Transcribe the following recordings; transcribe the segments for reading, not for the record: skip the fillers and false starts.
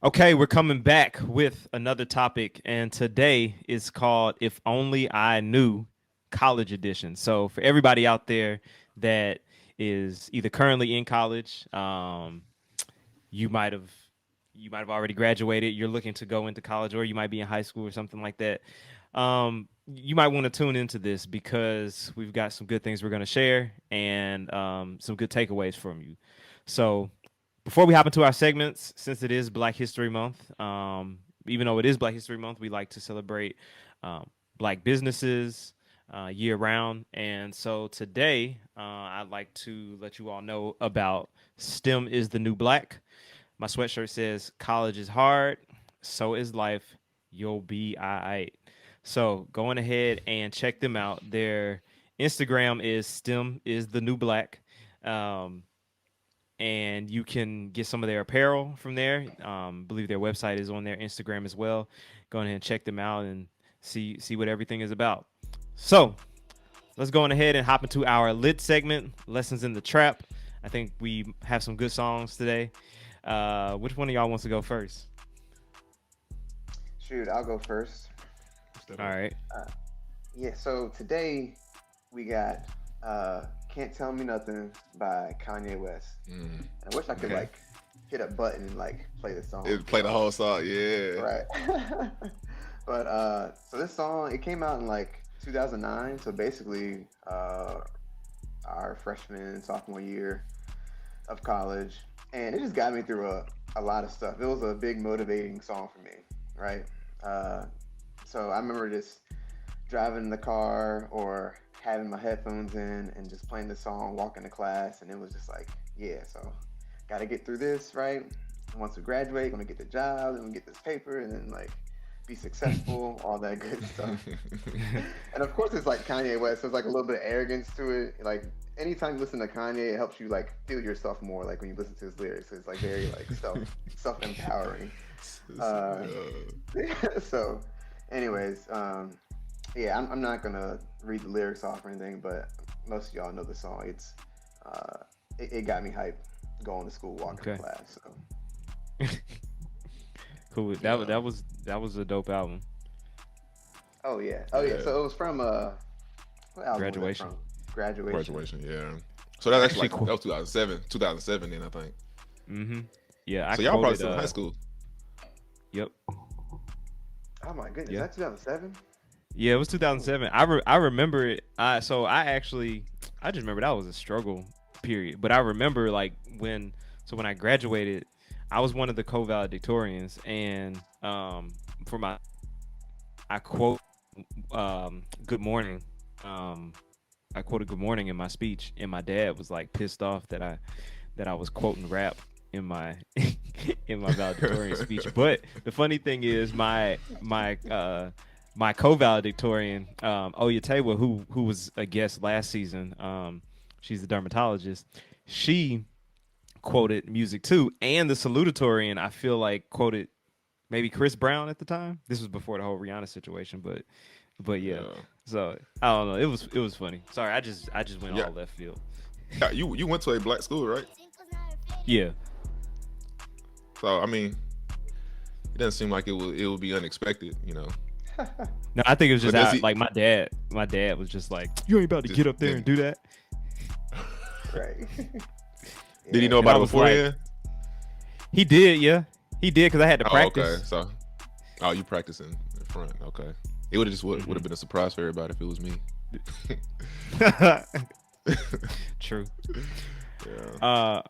Okay, we're coming back with another topic, and today is called If Only I Knew College Edition. So, for everybody out there that is either currently in college, you might have you might have already graduated, you're looking to go into college, or you might be in high school or something like that. You might want to tune into this because we've got some good things we're going to share and some good takeaways from you. So, before we hop into our segments, since it is Black History Month, even though it is Black History Month, we like to celebrate um, Black businesses year round. And so today, I'd like to let you all know about STEM is the New Black. My sweatshirt says, "College is hard, so is life. You'll be all right." So going ahead and check them out. Their Instagram is STEM is the New Black. Um, and you can get some of their apparel from there. I believe their website is on their Instagram as well. Go ahead and check them out and see what everything is about. So let's go on ahead and hop into our lit segment, lessons in the trap. I think we have some good songs today. Which one of y'all wants to go first? Shoot, I'll go first. All right. Uh, yeah, so today we got Can't Tell Me Nothing by Kanye West. I wish I could Okay. hit a button and play the song. It play the whole song, yeah. Right. But so this song it came out in 2009, so basically our freshman and sophomore year of college, and it just got me through a lot of stuff. It was a big motivating song for me, right? Uh, so I remember just driving in the car or having my headphones in and just playing the song, walking to class, and it was just like, yeah, so got to get through this, right? Once we graduate, gonna get the job, then we get this paper, and then be successful, all that good stuff. And of course, it's like Kanye West. There's a little bit of arrogance to it. Anytime you listen to Kanye, it helps you feel yourself more. When you listen to his lyrics, it's very self empowering. Uh, so, anyways, yeah, I'm not gonna read the lyrics off or anything, but most of y'all know the song. It got me hyped going to school, walking to Okay. class. So Cool. Yeah, That was a dope album. oh yeah. yeah. So it was from what album was that Graduation. from? Graduation. Graduation, yeah. So that's actually Actually, that cool. was 2007 then I think. Mm-hmm. Yeah, I So y'all probably quoted. still in high school. Yep. Oh my goodness, Yeah. that's 2007. Yeah, it was Oh, 2007. I remember it. I just remember that was a struggle period. But I remember when I graduated, I was one of the co-valedictorians, and for my I quote "Good morning." Um, I quoted "Good morning" in my speech, and my dad was like pissed off that I was quoting rap in my in my valedictorian speech. But the funny thing is, my co-valedictorian, Oyatewa, who was a guest last season, she's a dermatologist. She quoted music too, and the salutatorian I feel like quoted maybe Chris Brown at the time. This was before the whole Rihanna situation, but yeah. Yeah. So I don't know. It was funny. Sorry, I just went Yeah. all left field. Yeah, you went to a black school, right? Yeah. So I mean, it doesn't seem like it would be unexpected. No, I think it was But just does out, he like my dad was just like, "You ain't about to just get up there and didn't do that." right. did he Yeah. know And I about it was like, beforehand? he did, yeah. He did because I had to Oh, okay. practice. So you practicing in front. Okay. It would have just would have been a surprise for everybody if it was me. True. Yeah.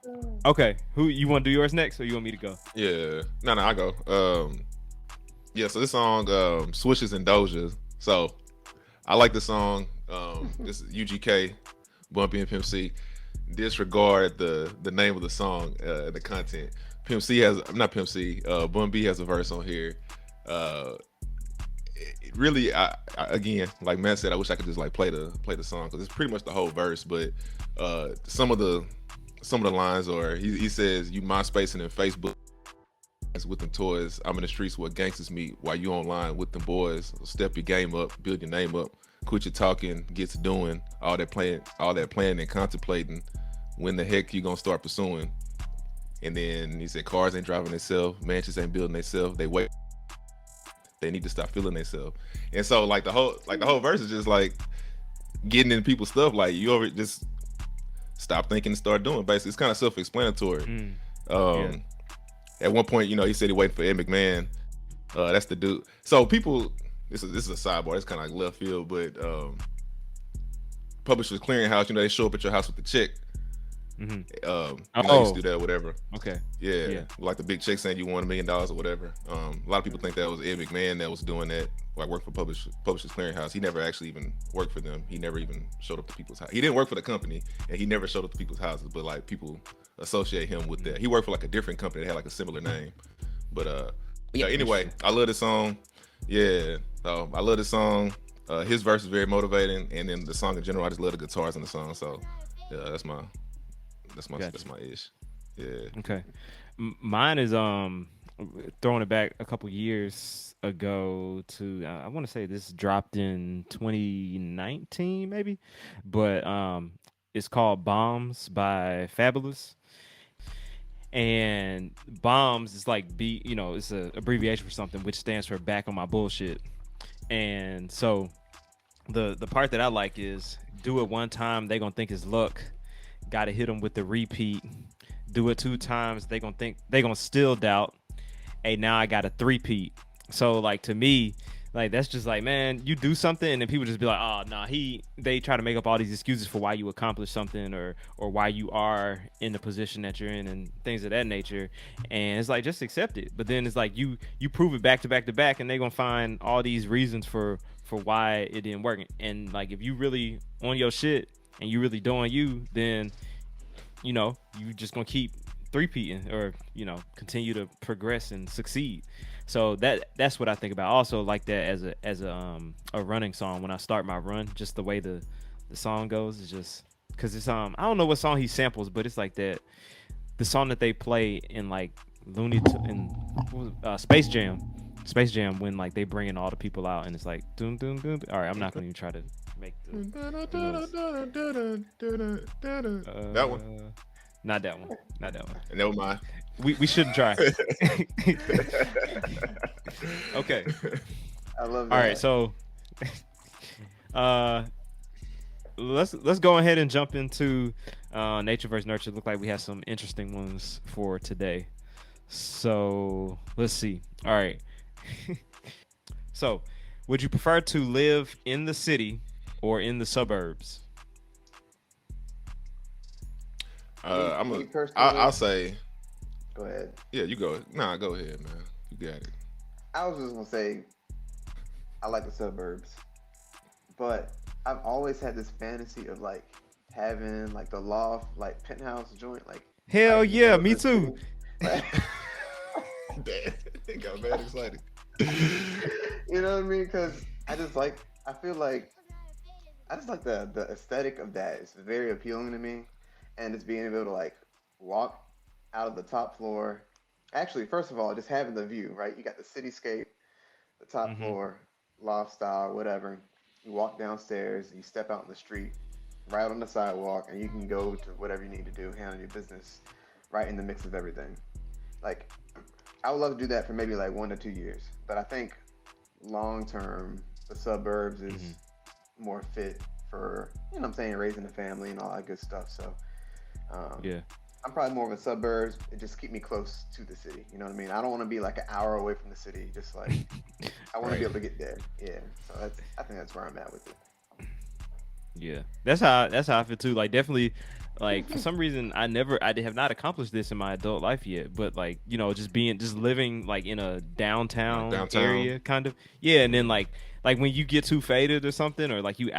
Okay. Who you want to do yours next, or you want me to go? Yeah. No, I go. Yeah, so this song, Swishes and Doja. So I like the song. This is UGK, Bumpy and Pimp C. Disregard the name of the song, the content. Pimp C has not Pimp C. Bun B has a verse on here. Really, again, like Matt said, I wish I could just play the song because it's pretty much the whole verse. But some of the lines are he says you MySpace and then Facebook with them toys. I'm in the streets where gangsters meet while you online with them boys. Step your game up, build your name up. Quit your talking, get to doing all that planning and contemplating. When the heck you gonna start pursuing? And then he said cars ain't driving themselves, mansions ain't building themselves. They need to stop feeling themselves. And so like the whole verse is just like getting in people's stuff. Like you over just stop thinking and start doing. Basically, it's kind of self-explanatory. Yeah. At one point, he said he waited for Ed McMahon. That's the dude. So people, this is a sidebar. It's kind of like left field, but Publishers Clearinghouse, they show up at your house with the check. I used to do that or whatever. Okay. Yeah. Like the big check saying you won $1 million or whatever. A lot of people think that was Ed McMahon that was doing that, like worked for Publishers Clearinghouse. He never actually even worked for them. He never even showed up to people's house. He didn't work for the company, and he never showed up to people's houses. But like people associate him with that. He worked for like a different company that had like a similar name. But anyway, I love this song. Yeah, I love this song. His verse is very motivating, and then the song in general, I just love the guitars in the song. So yeah, that's my ish. Yeah. Okay. Mine is throwing it back a couple years ago to I want to say this dropped in 2019 maybe, but it's called Bombs by Fabolous. And bombs is like it's a abbreviation for something which stands for back on my bullshit. And so the part that I like is do it one time, they gonna think it's luck. Gotta hit them with the repeat. Do it 2 times, they gonna still doubt. Hey, now I got a 3-peat. So like to me, like that's just like, man, you do something and then people just be like, oh nah, they try to make up all these excuses for why you accomplished something or why you are in the position that you're in and things of that nature. And it's like, just accept it. But then it's like you prove it back to back to back, and they're gonna find all these reasons for why it didn't work. And like if you really on your shit and you really doing you, then you just gonna keep 3-peating or continue to progress and succeed. So that's what I think about. I also like that as a running song. When I start my run, just the way the song goes is just because it's I don't know what song he samples, but it's like that the song that they play in like Space Jam when like they bring in all the people out and it's like doom doom doom. All right, I'm not gonna even try to make that one. Not that one. Never mind. We shouldn't try. Okay. I love that. All right, so let's go ahead and jump into nature versus nurture. Look like we have some interesting ones for today. So let's see. All right. So, would you prefer to live in the city or in the suburbs? I'll say. Go ahead. Yeah, you go. Nah, go ahead, man. You got it. I was just gonna say, I like the suburbs, but I've always had this fantasy of like having like the loft, like penthouse joint, like. Hell yeah, me too. Damn, got mad excited. You know what I mean? Because I feel like the aesthetic of that. It's very appealing to me, and it's being able to like walk out of the top floor. Actually, first of all, just having the view, right? You got the cityscape, the top floor, loft style, whatever. You walk downstairs, you step out in the street, right on the sidewalk, and you can go to whatever you need to do, handle your business, right in the mix of everything. Like, I would love to do that for maybe like 1 to 2 years, but I think long term, the suburbs is more fit for, what I'm saying, raising a family and all that good stuff. So, yeah. I'm probably more of a suburbs. It just keep me close to the city. You know what I mean? I don't want to be like an hour away from the city. Just like I want to be able to get there. Yeah. So I think that's where I'm at with it. Yeah, that's how I feel too. Like definitely, like for some reason I have not accomplished this in my adult life yet. But like just living like in a downtown area kind of. Yeah, and then like when you get too faded or something, or like you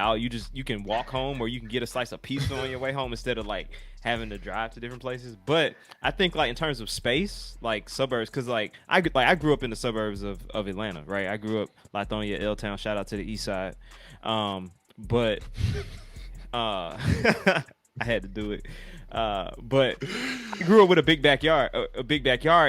can walk home, or you can get a slice of pizza on your way home instead of like having to drive to different places. But I think like in terms of space, like suburbs, because like I grew up in the suburbs of Atlanta, right? I grew up Lithonia, L-Town. Shout out to the East Side. But I had to do it. But I grew up with a big backyard,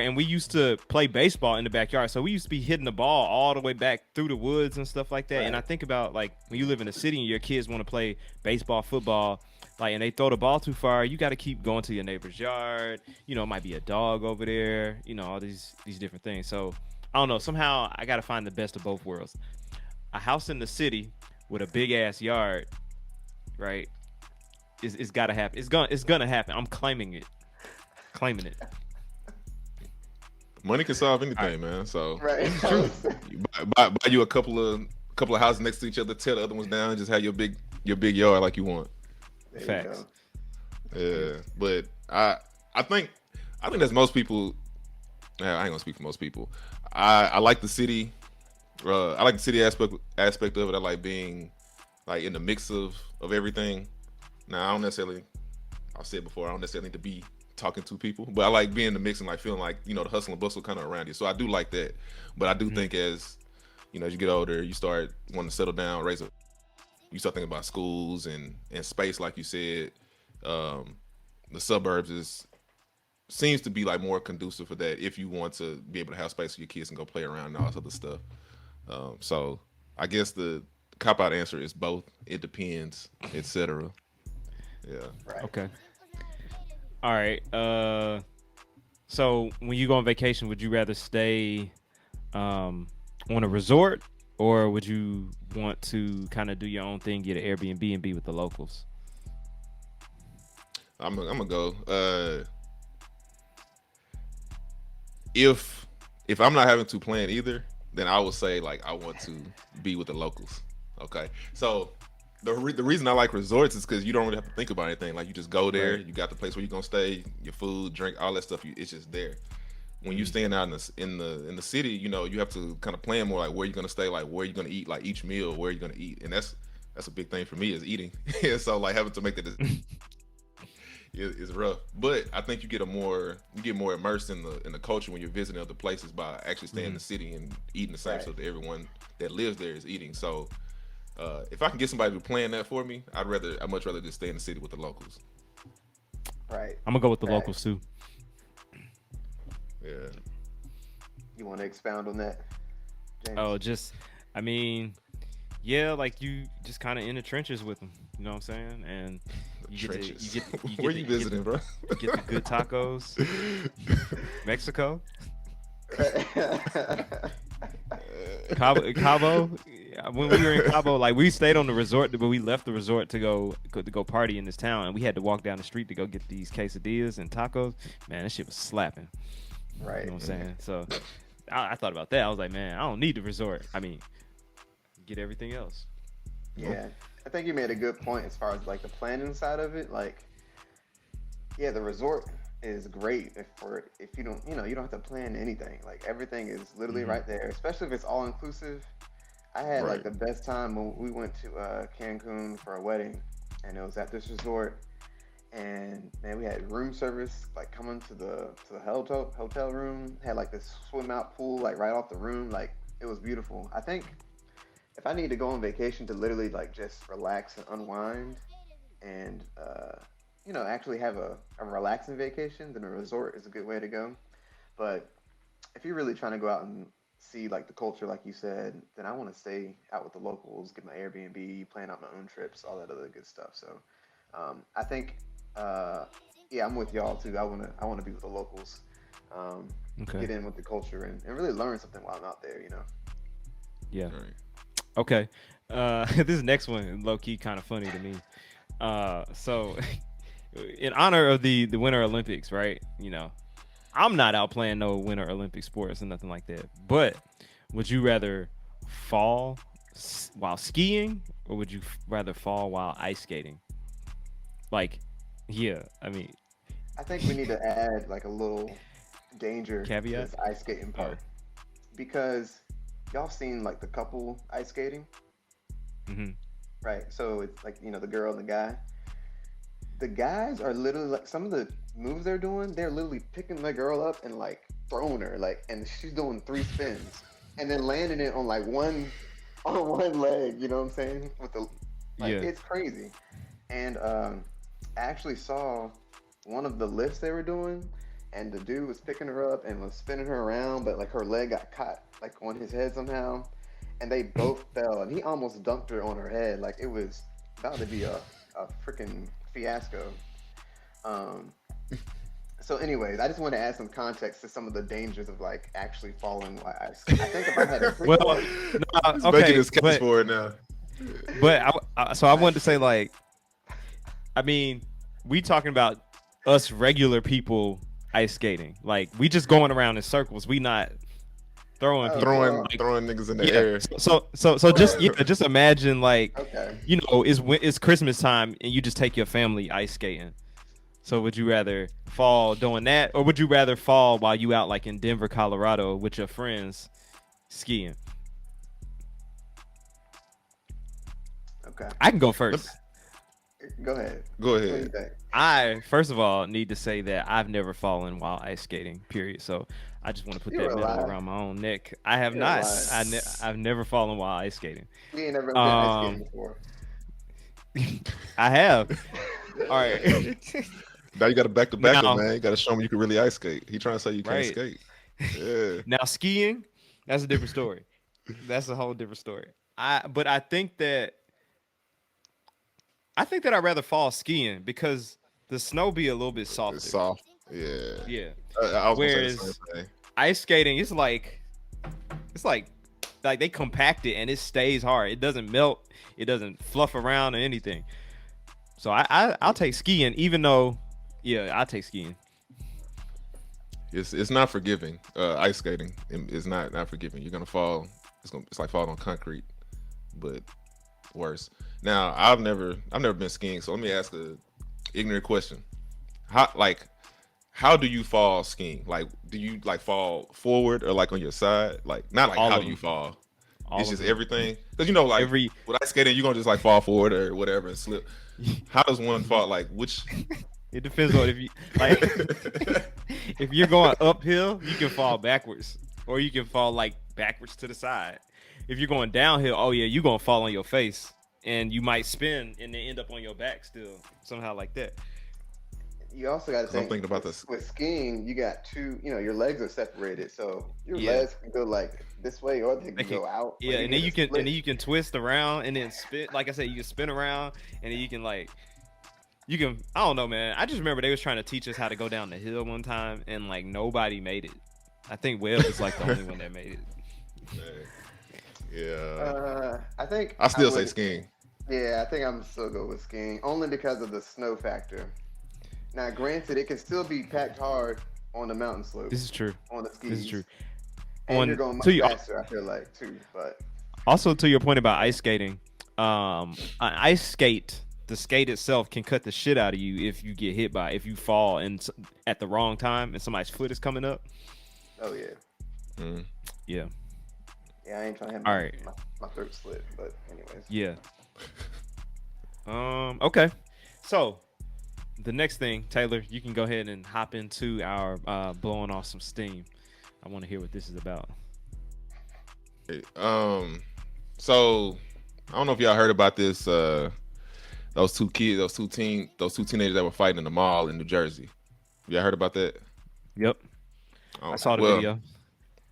and we used to play baseball in the backyard. So we used to be hitting the ball all the way back through the woods and stuff like that. Right. And I think about like when you live in a city and your kids want to play baseball, football, Like, and they throw the ball too far, you got to keep going to your neighbor's yard. You know, it might be a dog over there. You know, all these different things. So I don't know. Somehow I got to find the best of both worlds. A house in the city with a big ass yard, right? It's got to happen. It's gonna happen. I'm claiming it. Claiming it. Money can solve anything, man. So Right. you buy you a couple of houses next to each other, tear the other ones down, and just have your big yard like you want. There you Facts. go. Yeah, but I think that's most people. I ain't gonna speak for most people. I like the city. I like the city aspect of it. I like being like in the mix of everything. Now I don't necessarily. I've said before I don't necessarily need to be talking to people, but I like being in the mix and like feeling like, you know, the hustle and bustle kind of around you. So I do like that. But I do think as you know, as you get older, you start wanting to settle down, you start thinking about schools and space, like you said. The suburbs seems to be like more conducive for that if you want to be able to have space for your kids and go play around and all this other stuff. So I guess the cop out answer is both. It depends, etc. Yeah. Right. Okay. All right. So when you go on vacation, would you rather stay on a resort, or would you want to kind of do your own thing, get an Airbnb and be with the locals? I'm gonna go. If I'm not having to plan either, then I would say like I want to be with the locals. Okay, so the reason I like resorts is because you don't really have to think about anything. Like you just go there, Right. you got the place where you're gonna stay, your food, drink, all that stuff. It's just there. When you staying out in the city, you know, you have to kind of plan more like where you're gonna stay, like where you're gonna eat, like each meal, where you're gonna eat, and that's a big thing for me is eating. So like having to make that is rough. But I think you get more immersed in the culture when you're visiting other places by actually staying in the city and eating the same stuff that everyone that lives there is eating. So if I can get somebody to plan that for me, I'd much rather just stay in the city with the locals. Right. I'm gonna go with the Right. locals too. Yeah. You want to expound on that, James? Oh, I mean, yeah, like you just kind of in the trenches with them. You know what I'm saying? And you get Trenches. to Where you visiting, bro? You get the good tacos. Mexico. Cabo. When we were in Cabo, like we stayed on the resort, but we left the resort to go party in this town, and we had to walk down the street to go get these quesadillas and tacos. Man, that shit was slapping. Right. You know what I'm saying? So I thought about that. I was like, man, I don't need the resort. I mean, get everything else. Yeah, I think you made a good point as far as like the planning side of it. Like, yeah, the resort is great if you don't, you don't have to plan anything. Like everything is literally right there, especially if it's all inclusive. I had like the best time when we went to Cancun for a wedding, and it was at this resort. And man, we had room service like coming to the hotel room. Had like this swim out pool like right off the room. Like it was beautiful. I think if I need to go on vacation to literally like just relax and unwind, and actually have a relaxing vacation, then a resort is a good way to go. But if you're really trying to go out and see like the culture, like you said, then I want to stay out with the locals, get my Airbnb, plan out my own trips, all that other good stuff. So I think. Yeah, I'm with y'all too. I wanna be with the locals, Okay. get in with the culture and really learn something while I'm out there. Yeah. Right. Okay. This next one, low key, kind of funny to me. So, in honor of the Winter Olympics, right? I'm not out playing no Winter Olympic sports or nothing like that. But would you rather fall while skiing, or would you rather fall while ice skating? Like, yeah, I mean, I think we need to add like a little danger Caveat? to this ice skating part because y'all seen like the couple ice skating, right? So it's like the girl and the guy. The guys are literally like some of the moves they're doing. They're literally picking the girl up and like throwing her and she's doing 3 spins and then landing it on like one leg. You know what I'm saying? It's crazy. And I actually saw one of the lifts they were doing, and the dude was picking her up and was spinning her around, but like her leg got caught like on his head somehow, and they both fell, and he almost dunked her on her head. Like it was about to be a freaking fiasco. Um, so, anyways, I just want to add some context to some of the dangers of like actually falling while ice. I think if I had a Well, He's okay, making his case but for it now. so I wanted to say like, I mean, we talking about us regular people ice skating. Like we just going around in circles. We not throwing Oh, people. Throwing Like, throwing niggas in the yeah. air. So just imagine like, okay. you know, it's Christmas time and you just take your family ice skating. So would you rather fall doing that, or would you rather fall while you out like in Denver, Colorado with your friends skiing? Okay. I can go first. Go ahead. Go What do you ahead. think? I first of all need to say that I've never fallen while ice skating. Period. So I just want to put You're that a medal liar. around my own neck. I have You're a not. liar. I've never fallen while ice skating. We ain't never been ice skating Um, before. I have. All right. Now you got to back the back Now- up, man. You got to show him you can really ice skate. He trying to say you can't Right. skate. Yeah. Now skiing, that's a different story. That's a whole different story. But I think that I'd rather fall skiing because the snow be a little bit softer. It's soft. Yeah. Yeah. I was Whereas- gonna say the same thing. Ice skating, it's like they compact it and it stays hard. It doesn't melt. It doesn't fluff around or anything. So I'll take skiing, even though, yeah, I'll take skiing. It's not forgiving. Ice skating is not forgiving. You're gonna fall. It's like falling on concrete, but worse. Now I've never been skiing, so let me ask a ignorant question. How do you fall skiing? Like, do you like fall forward or like on your side? Like, not like All how of do you them. fall? All It's of just them. everything. Because you know, like Every with ice skating, you're gonna just like fall forward or whatever and slip. How does one fall? Like which? it depends on if you like if you're going uphill, you can fall backwards, or you can fall like backwards to the side. If you're going downhill, oh yeah, you're gonna fall on your face, and you might spin and then end up on your back still somehow like that. You also got to 'Cause I'm think thinking about with, this. with skiing. You got two. Your legs are separated, so your Yeah. legs can go like this way or they They can can- go out. Yeah, Like, and then you get a can split. and then you can twist around and then spin. Like I said, you can spin around and then you can like you can. I don't know, man. I just remember they was trying to teach us how to go down the hill one time, and like nobody made it. I think Webb was like the only one that made it. Yeah. I think I still say would- skiing. Yeah, I think I'm still go with skiing only because of the snow factor. Now, granted, it can still be packed hard on the mountain slope, This is true. on the skis. This is true. And you're going to much your- faster, I feel like, too. But Also, to your point about ice skating, an ice skate, the skate itself can cut the shit out of you if you get hit by if you fall and at the wrong time and somebody's foot is coming up. oh yeah, Mm. Yeah, yeah, I ain't trying to have All my, right. my throat slit. But anyways, yeah. Okay. So the next thing, Taylor, you can go ahead and hop into our blowing off some steam. I want to hear what this is about. So I don't know if y'all heard about this. Those two teenagers that were fighting in the mall in New Jersey. Y'all heard about that? Yep, Oh, I saw the well, video.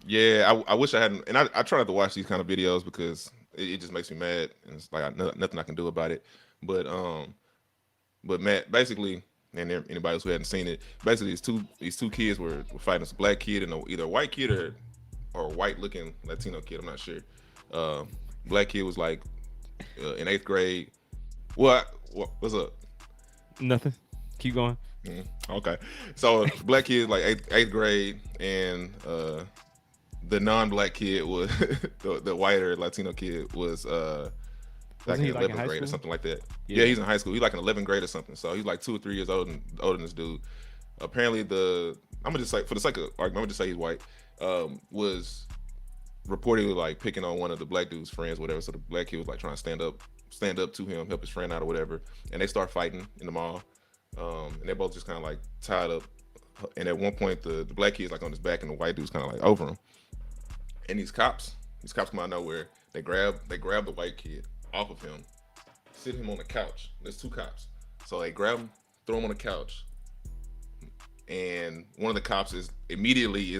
Yeah, I wish I hadn't. And I try not to watch these kind of videos because it just makes me mad, and it's like nothing I can do about it. But Matt, basically, and anybody else who hadn't seen it, basically these two kids were fighting this black kid and either a white kid or a white looking Latino kid. I'm not sure. Black kid was like in 8th grade. What's up? Nothing. Keep going. Okay, so black kid like eighth grade, and the non-black kid was the whiter Latino kid was like Wasn't in he, like, in 11th high grade or school? something like that. Yeah. Yeah, he's in high school. He's like in 11th grade or something. So he's like 2 or 3 years older than this dude. Apparently, I'm gonna just like for the sake of argument, I'm gonna just say he's white. Was reportedly like picking on one of the black dude's friends, whatever. So the black kid was like trying to stand up to him, help his friend out or whatever. And they start fighting in the mall. And they're both just kind of like tied up. And at one point, the black kid's like on his back, and the white dude's kind of like over him. And these cops come out of nowhere. They grab the white kid off of him, sit him on the couch. There's 2 cops, so they grab him, throw him on the couch, and one of the cops is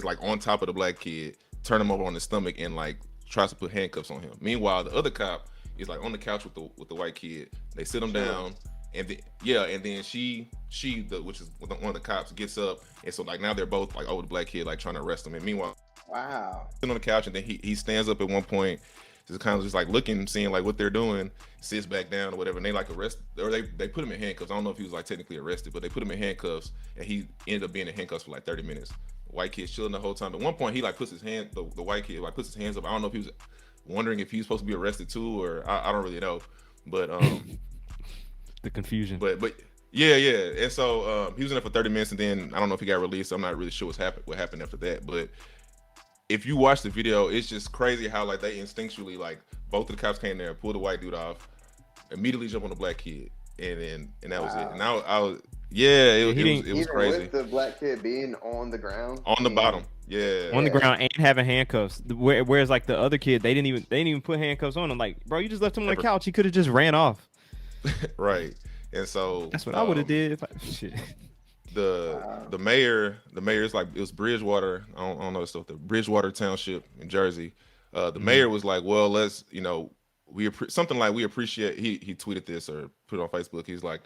like on top of the black kid, turn him over on his stomach, and like tries to put handcuffs on him. Meanwhile, the other cop is like on the couch with the white kid. They sit him down. And then and then which is one of the cops gets up, and so like now they're both like over the black kid like trying to arrest him. And meanwhile, Wow. sitting on the couch, and then he stands up at one point, just kind of just like looking, seeing like what they're doing, sits back down or whatever, and they like arrest, or they put him in handcuffs. I don't know if he was like technically arrested, but they put him in handcuffs, and he ended up being in handcuffs for like 30 minutes. White kid chilling the whole time. At one point, he like puts his hand, the white kid like puts his hands up. I don't know if he was wondering if he was supposed to be arrested too, or I don't really know, but the confusion. But yeah, and so he was in there for 30 minutes, and then I don't know if he got released. I'm not really sure what happened after that, but if you watch the video, it's just crazy how like they instinctually, like both of the cops came there, pulled the white dude off, immediately jumped on the black kid, and that was it. And I was it was crazy. With the black kid being on the ground, on the bottom, on the ground and having handcuffs. Whereas like the other kid, they didn't even put handcuffs on him. Like, bro, you just left him on the couch. He could have just ran off. Right. And so that's what I would have did if I shit. The mayor's like, it was Bridgewater. I don't know stuff. The Bridgewater Township in Jersey. The mayor was like, well, let's, something like, we appreciate. He tweeted this or put it on Facebook. He's like,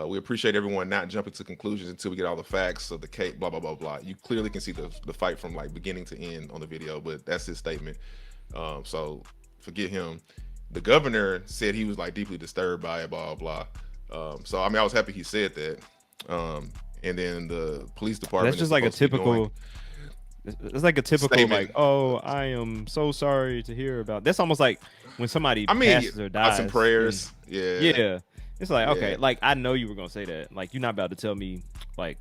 we appreciate everyone not jumping to conclusions until we get all the facts of the case. Blah blah blah blah. You clearly can see the fight from like beginning to end on the video, but that's his statement. So forget him. The governor said he was like deeply disturbed by it. Blah blah. So I mean, I was happy he said that. And then the police department. That's just like a typical. It's like a typical statement. Like, oh, I am so sorry to hear about. That's almost like when somebody passes or dies. Some prayers. Yeah. It's like, okay, like I know you were gonna say that. Like you're not about to tell me like.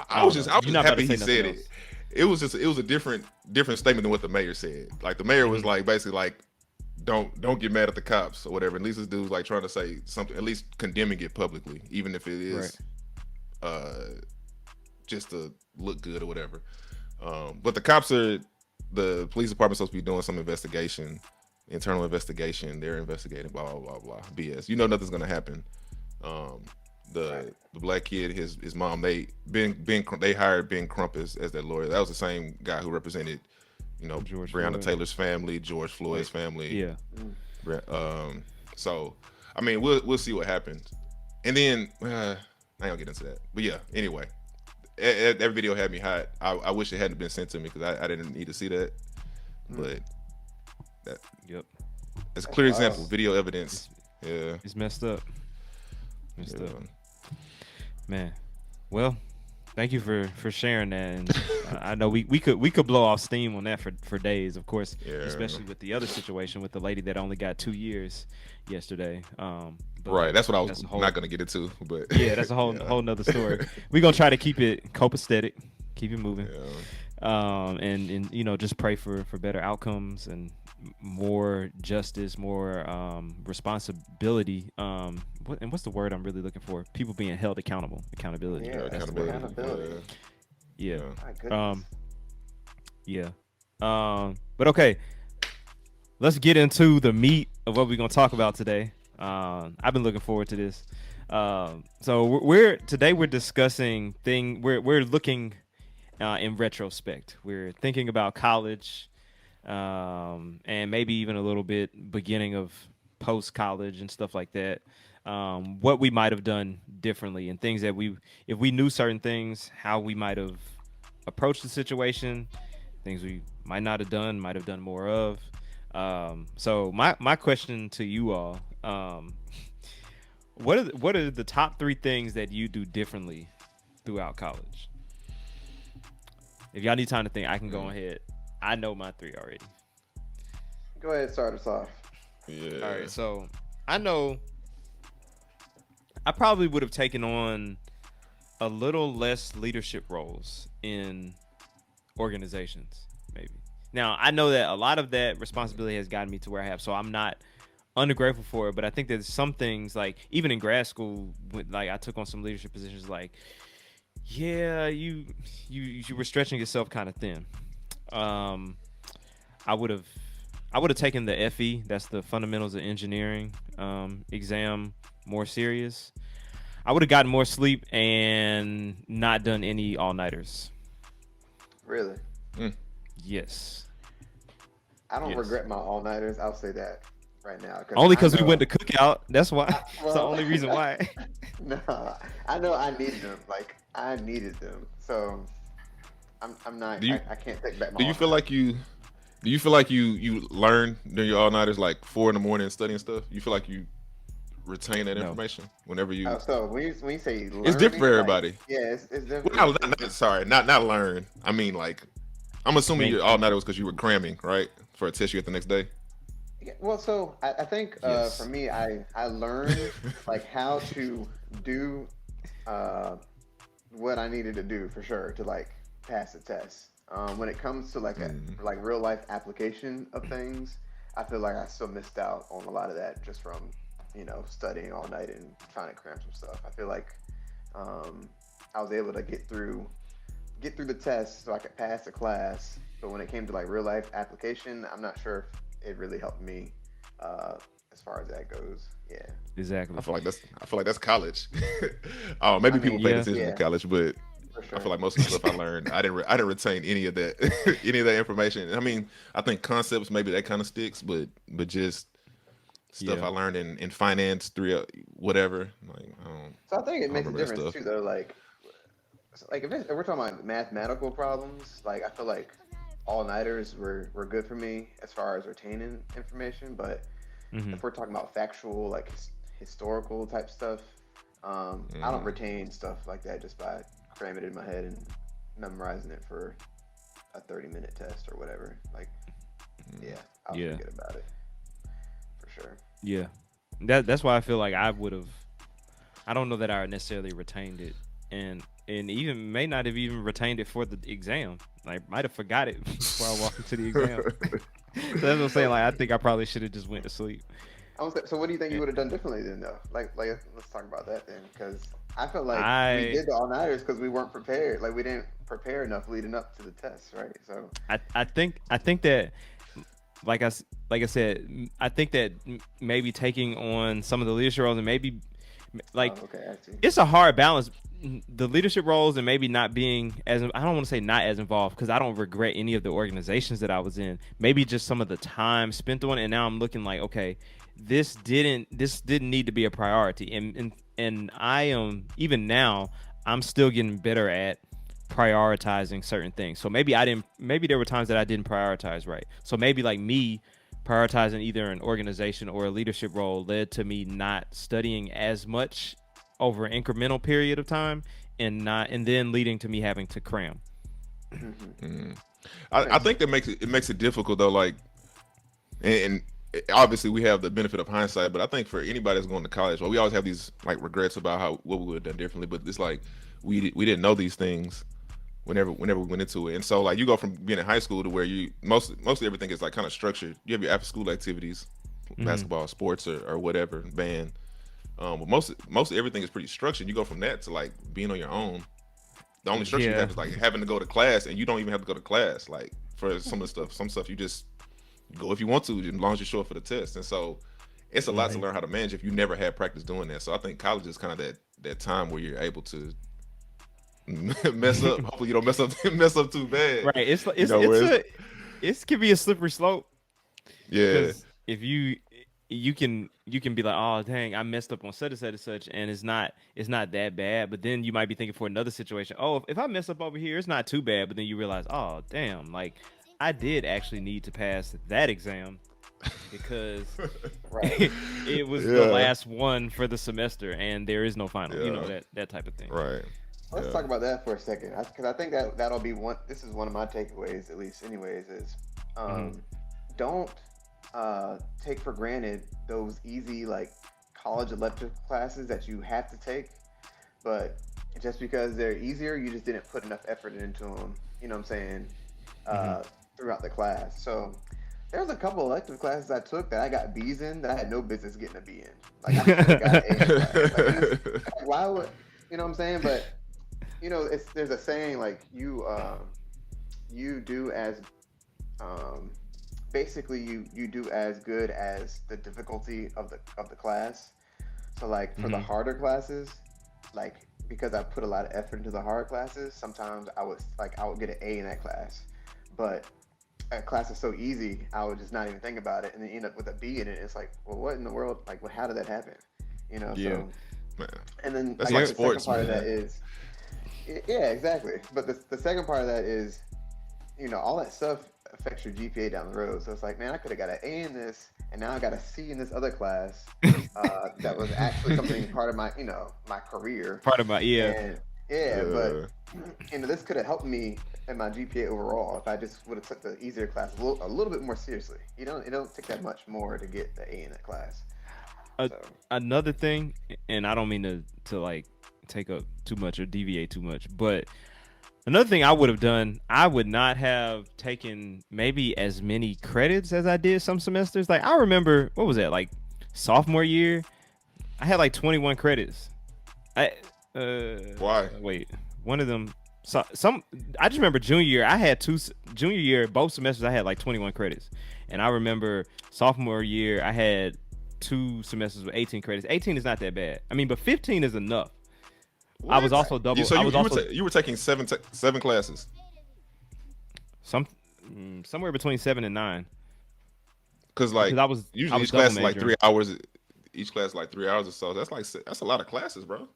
I was just happy he said it. It was a different statement than what the mayor said. Like the mayor was like basically like, don't get mad at the cops or whatever. At least this dude was like trying to say something, at least condemning it publicly, even if it is just to look good or whatever. But the police department's supposed to be doing some investigation, internal investigation. They're investigating blah blah blah blah BS. Nothing's gonna happen. The black kid, his mom, they hired Ben Crump as their lawyer. That was the same guy who represented Breonna Taylor's family, George Floyd's family. Yeah. So, I mean, we'll see what happens. And then I ain't gonna get into that. But yeah, anyway, that video had me hot. I wish it hadn't been sent to me because I didn't need to see that. But that's a clear example. Video evidence. Yeah, it's messed up. Man. Well, thank you for sharing that. And I know we could blow off steam on that for days, of course, especially with the other situation with the lady that only got 2 years yesterday. Right, that's what I was not going to get into, but yeah, that's a whole nother story. We're going to try to keep it copacetic, keep it moving. And just pray for better outcomes and more justice, more responsibility. What's the word I'm really looking for? People being held accountable. Accountability. Yeah, accountability. Yeah. Yeah. But okay, let's get into the meat of what we're gonna talk about today. I've been looking forward to this. So we're discussing we're looking in retrospect. We're thinking about college, and maybe even a little bit beginning of post college and stuff like that. What we might have done differently and things that if we knew certain things, how we might have approached the situation, things we might not have done, might have done more of. So my question to you all, what are the top 3 things that you do differently throughout college? If y'all need time to think, I can go ahead. I know my 3 already. Go ahead, start us off. Yeah. All right, so I know I probably would have taken on a little less leadership roles in organizations, maybe. Now, I know that a lot of that responsibility has gotten me to where I have, so I'm not ungrateful for it, but I think there's some things, like even in grad school, like I took on some leadership positions, like, yeah, you were stretching yourself kind of thin. I would have taken the FE, that's the Fundamentals of Engineering exam, more serious. I would have gotten more sleep and not done any all-nighters. Really? Yes. I don't regret my all-nighters. I'll say that. right now. Only I because we know- went to cookout. That's why. It's the well, only reason why. No, I know I needed them. Like I needed them. So I'm not. Do you I can't take back my. do you feel like you do you feel like you learn during your all nighters like 4 in the morning studying stuff? You feel like you retain that No. information whenever you. Oh, so when you say learning, It's different for everybody. Like, yeah, it's different. Well, sorry, not learn. I mean, like, I'm assuming Main- your all nighter was because you were cramming, right, for a test you had the next day. Yeah, well, so I think Yes. for me, I learned like how to do what I needed to do for sure to like pass the test. When it comes to like like real life application of things, I feel like I still missed out on a lot of that just from studying all night and trying to cram some stuff. I feel like I was able to get through the test so I could pass the class. But when it came to like real life application, I'm not sure if it really helped me as far as that goes. Yeah. Exactly. I feel like that's college. Oh, maybe people paid attention yeah. to college, but For sure. I feel like most of the stuff I learned, I didn't retain any of that information. I mean, I think concepts maybe that kind of sticks, but just stuff Yeah. I learned in finance, whatever. Like, So I think it I makes a remember that difference stuff. too, though. Like if we're talking about mathematical problems, like I feel like all-nighters were good for me as far as retaining information. But Mhm. if we're talking about factual, like historical type stuff, I don't retain stuff like that just by cramming it in my head and memorizing it for a 30-minute test or whatever. Like, yeah, I'll Yeah. forget about it for sure. Yeah. That's why I feel like I would have. I don't know that I necessarily retained it, and even may not have even retained it for the exam. Like, might have forgot it before I walked into the exam. So that's what I'm saying. Like, I think I probably should have just went to sleep. So what do you think you would have done differently then, though? Like let's talk about that then, because I feel like we did the all-nighters because we weren't prepared. Like we didn't prepare enough leading up to the test, right? So I think that, like I said, I think that maybe taking on some of the leadership roles and maybe like okay, I see. it's a hard balance. The leadership roles and maybe not being as, I don't want to say not as involved, because I don't regret any of the organizations that I was in. Maybe just some of the time spent on it, and now I'm looking like, okay, this didn't need to be a priority, and I am, even now I'm still getting better at prioritizing certain things. So maybe there were times that I didn't prioritize right. So maybe like me prioritizing either an organization or a leadership role led to me not studying as much over an incremental period of time, and then leading to me having to cram. I think that makes it difficult though. Like, and obviously we have the benefit of hindsight, but I think for anybody that's going to college, well, we always have these like regrets about what we would have done differently. But it's like we didn't know these things whenever we went into it, and so like you go from being in high school to where you mostly everything is like kind of structured. You have your after school activities, basketball, sports, or whatever, band. But most everything is pretty structured. You go from that to like being on your own. The only structure you have is like having to go to class, and you don't even have to go to class. Like for some stuff you just go if you want to, as long as you show up for the test. And so it's a lot to learn how to manage if you never had practice doing that. So I think college is kind of that time where you're able to mess up. Hopefully you don't mess up too bad. Right. It can be a slippery slope. Yeah. Because if you can be like, oh dang, I messed up on such and such and such, and it's not that bad. But then you might be thinking for another situation, oh, if I mess up over here, it's not too bad. But then you realize, oh damn, like I did actually need to pass that exam because it was the last one for the semester, and there is no final. You know, that type of thing. Right. Let's talk about that for a second, because I think that'll be one. This is one of my takeaways, at least, anyways. Is don't take for granted those easy like college elective classes that you have to take, but just because they're easier, you just didn't put enough effort into them. You know what I'm saying? Throughout the class. So there's a couple elective classes I took that I got B's in that I had no business getting a B in. Like I should have got an A in class. Like, why would, you know what I'm saying? But you know, there's a saying like you do as basically you do as good as the difficulty of the class. So like for the harder classes, like because I put a lot of effort into the hard classes, sometimes I would get an A in that class. But a class is so easy, I would just not even think about it, and then end up with a B in it. It's like, well, what in the world? Like, well, how did that happen? You know. Yeah. So, Man, and then that's I like guess the sports, second part man. of that is, yeah, exactly. But the second part of that is, all that stuff affects your GPA down the road. So it's like, man, I could have got an A in this, and now I got a C in this other class that was actually something part of my, my career. Part of my And yeah, but Uh, this could have helped me in my GPA overall if I just would have took the easier class a little bit more seriously. It don't take that much more to get the A in that class. So. Another thing, and I don't mean to like take up too much or deviate too much, but another thing I would have done, I would not have taken maybe as many credits as I did some semesters. Like I remember, what was that, like sophomore year? I had like 21 credits. Why? Wait, one of them. I just remember junior year. I had junior year, both semesters. I had like 21 credits, and I remember sophomore year I had 2 semesters with 18 credits. 18 is not that bad. I mean, but 15 is enough. What? I was also double. You were taking seven classes. Somewhere between 7 and 9. Because like I was usually each double class is like majoring. 3 hours. Each class is like 3 hours or so. That's a lot of classes, bro.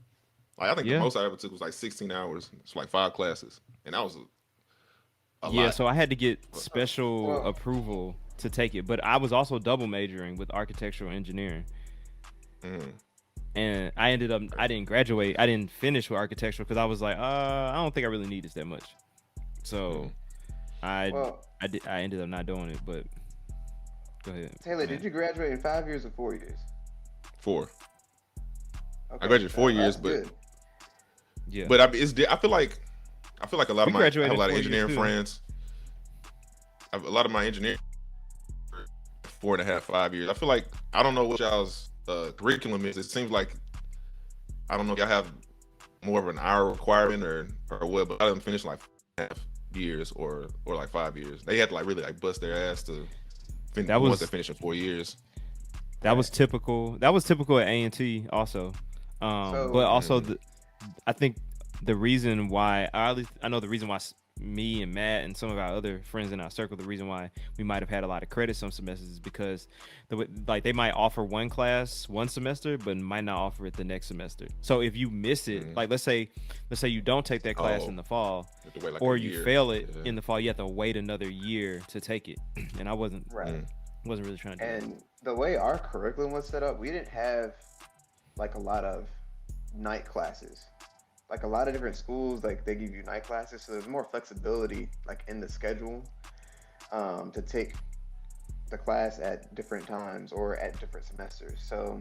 Like I think the Yeah. most I ever took was like 16 hours. It's like 5 classes, and that was a Yeah, lot. so I had to get special approval to take it, but I was also double majoring with architectural engineering. Mm. And I didn't graduate. I didn't finish with architectural because I was like, I don't think I really need this that much. So I ended up not doing it, but go ahead. Taylor, did you graduate in 5 years or 4 years? 4. Okay, I graduated 4 years, that's but good. Yeah. but I feel like a lot of We I have graduated a lot of 4 years engineering too. friends. A lot of my engineering 4.5, 5 years. I feel like I don't know what y'all's curriculum is. It seems like I don't know if y'all have more of an hour requirement or what, but I didn't finish like 5 years or like 5 years. They had to like really like bust their ass to finish. Once they finish in 4 years. That was typical. That was typical at A&T also. But also I think the reason why, or at least I know the reason why me and Matt and some of our other friends in our circle, the reason why we might have had a lot of credits some semesters is because they might offer one class one semester, but might not offer it the next semester. So if you miss it, like let's say you don't take that class in the fall, Like or you fail it in the fall, you have to wait another year to take it. And I wasn't really trying to do that. And the way our curriculum was set up, we didn't have like a lot of night classes. Like a lot of different schools, like they give you night classes, so there's more flexibility like in the schedule to take the class at different times or at different semesters. So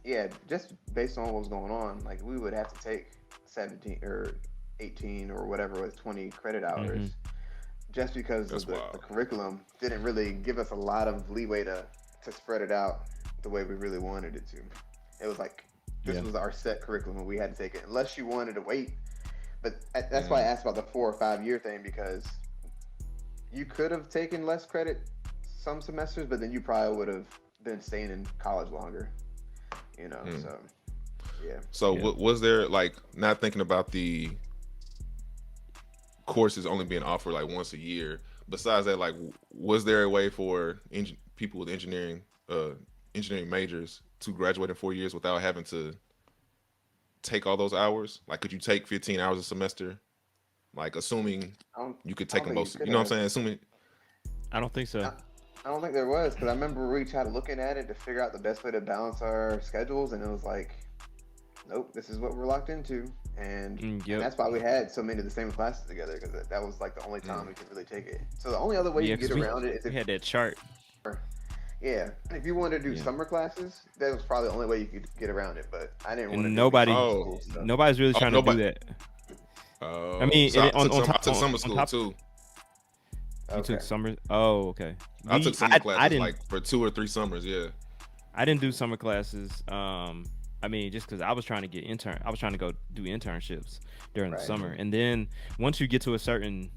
yeah, just based on what was going on, like we would have to take 17 or 18 or whatever it was, 20 credit hours, just because of the curriculum didn't really give us a lot of leeway to spread it out the way we really wanted it to. It was like this was our set curriculum and we had to take it unless you wanted to wait. But that's why I asked about the 4 or 5 year thing, because you could have taken less credit some semesters, but then you probably would have been staying in college longer, so yeah. So was there, like, not thinking about the courses only being offered like once a year, besides that, like, was there a way for people with engineering majors to graduate in 4 years without having to take all those hours? Like, could you take 15 hours a semester? Like, assuming you could take them both, you know what I'm saying? Assuming. I don't think so. I don't think there was, because I remember we tried looking at it to figure out the best way to balance our schedules, and it was like, nope, this is what we're locked into, and that's why we had so many of the same classes together, because that was like the only time we could really take it. So the only other way you could get around it is if we had that chart. Yeah, if you wanted to do summer classes, that was probably the only way you could get around it. But I didn't want to. Nobody's really trying to do that. I mean, so I took summer school too. You took summer. Oh, okay. I took summer classes like for 2 or 3 summers. Yeah. I didn't do summer classes. I mean, just because I was trying to I was trying to go do internships during the summer, and then once you get to a certain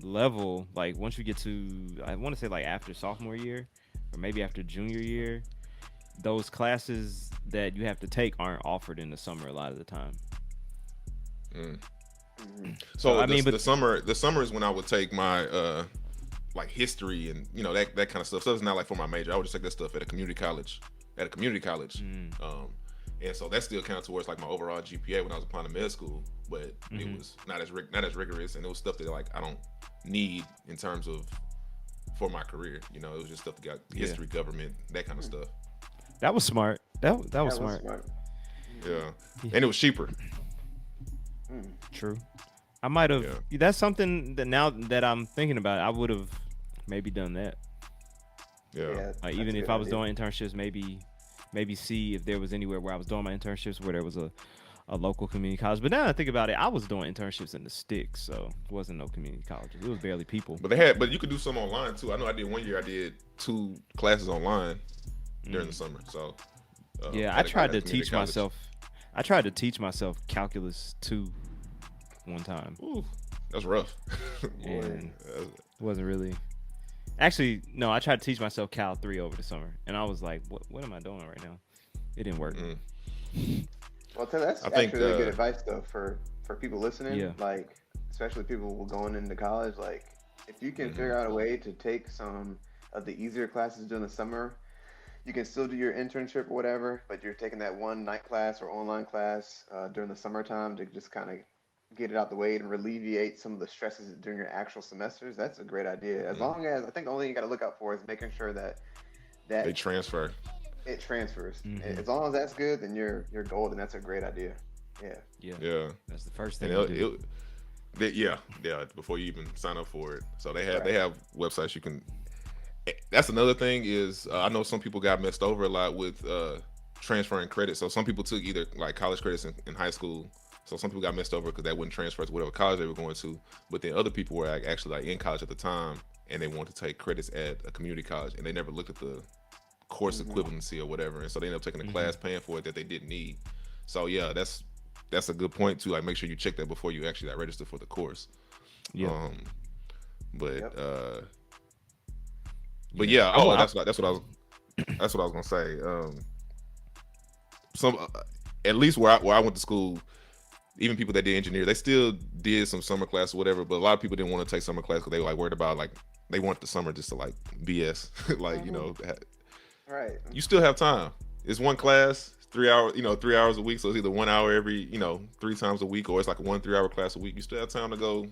level, like once you get to, I want to say like after sophomore year, or maybe after junior year, those classes that you have to take aren't offered in the summer a lot of the time. So I mean, the summer is when I would take my like history and that kind of stuff. So it's not like for my major. I would just take that stuff at a community college. And so that still counts towards like my overall GPA when I was applying to med school, but it was not as rigorous, and it was stuff that like I don't need in terms of for my career. It was just stuff that got history, government, that kind of stuff. That was smart. That was smart. Yeah, and it was cheaper. True. I might have. Yeah. That's something that now that I'm thinking about, I would have maybe done that. Yeah. Like even if I was doing internships, maybe see if there was anywhere where I was doing my internships where there was a local community college. But now that I think about it, I was doing internships in the sticks, so it wasn't no community colleges. It was barely people. But you could do some online too. I know I did one year. I did 2 classes online during the summer. So I tried to teach myself. I tried to teach myself calculus 2 one time. Ooh, that's rough. And it wasn't really. Actually, no. I tried to teach myself Cal 3 over the summer, and I was like, "What am I doing right now?" It didn't work. Well, that's actually really good advice though for people listening. Yeah. Like, especially people going into college. Like, if you can figure out a way to take some of the easier classes during the summer, you can still do your internship or whatever, but you're taking that one night class or online class during the summertime to just kind of get it out the way and alleviate some of the stresses during your actual semesters. That's a great idea. As long as, I think the only thing you got to look out for is making sure that they transfer. It transfers. As long as that's good, then you're golden. That's a great idea. Yeah. That's the first thing. Before you even sign up for it. So they have websites you can. That's another thing is I know some people got messed over a lot with transferring credits. So some people took either like college credits in high school. So some people got messed over because that wouldn't transfer to whatever college they were going to. But then other people were actually like in college at the time and they wanted to take credits at a community college and they never looked at the course equivalency or whatever. And so they ended up taking a class paying for it that they didn't need. So yeah, that's a good point too. Like make sure you check that before you actually like register for the course. Yeah. That's what I was gonna say. At least where I went to school, even people that did engineer, they still did some summer class or whatever. But a lot of people didn't want to take summer class because they were like worried about like they want the summer just to like BS, like right. You still have time. It's one class, 3 hours, 3 hours a week. So it's either 1 hour every 3 times a week, or it's like a 1 3 hour class a week. You still have time to go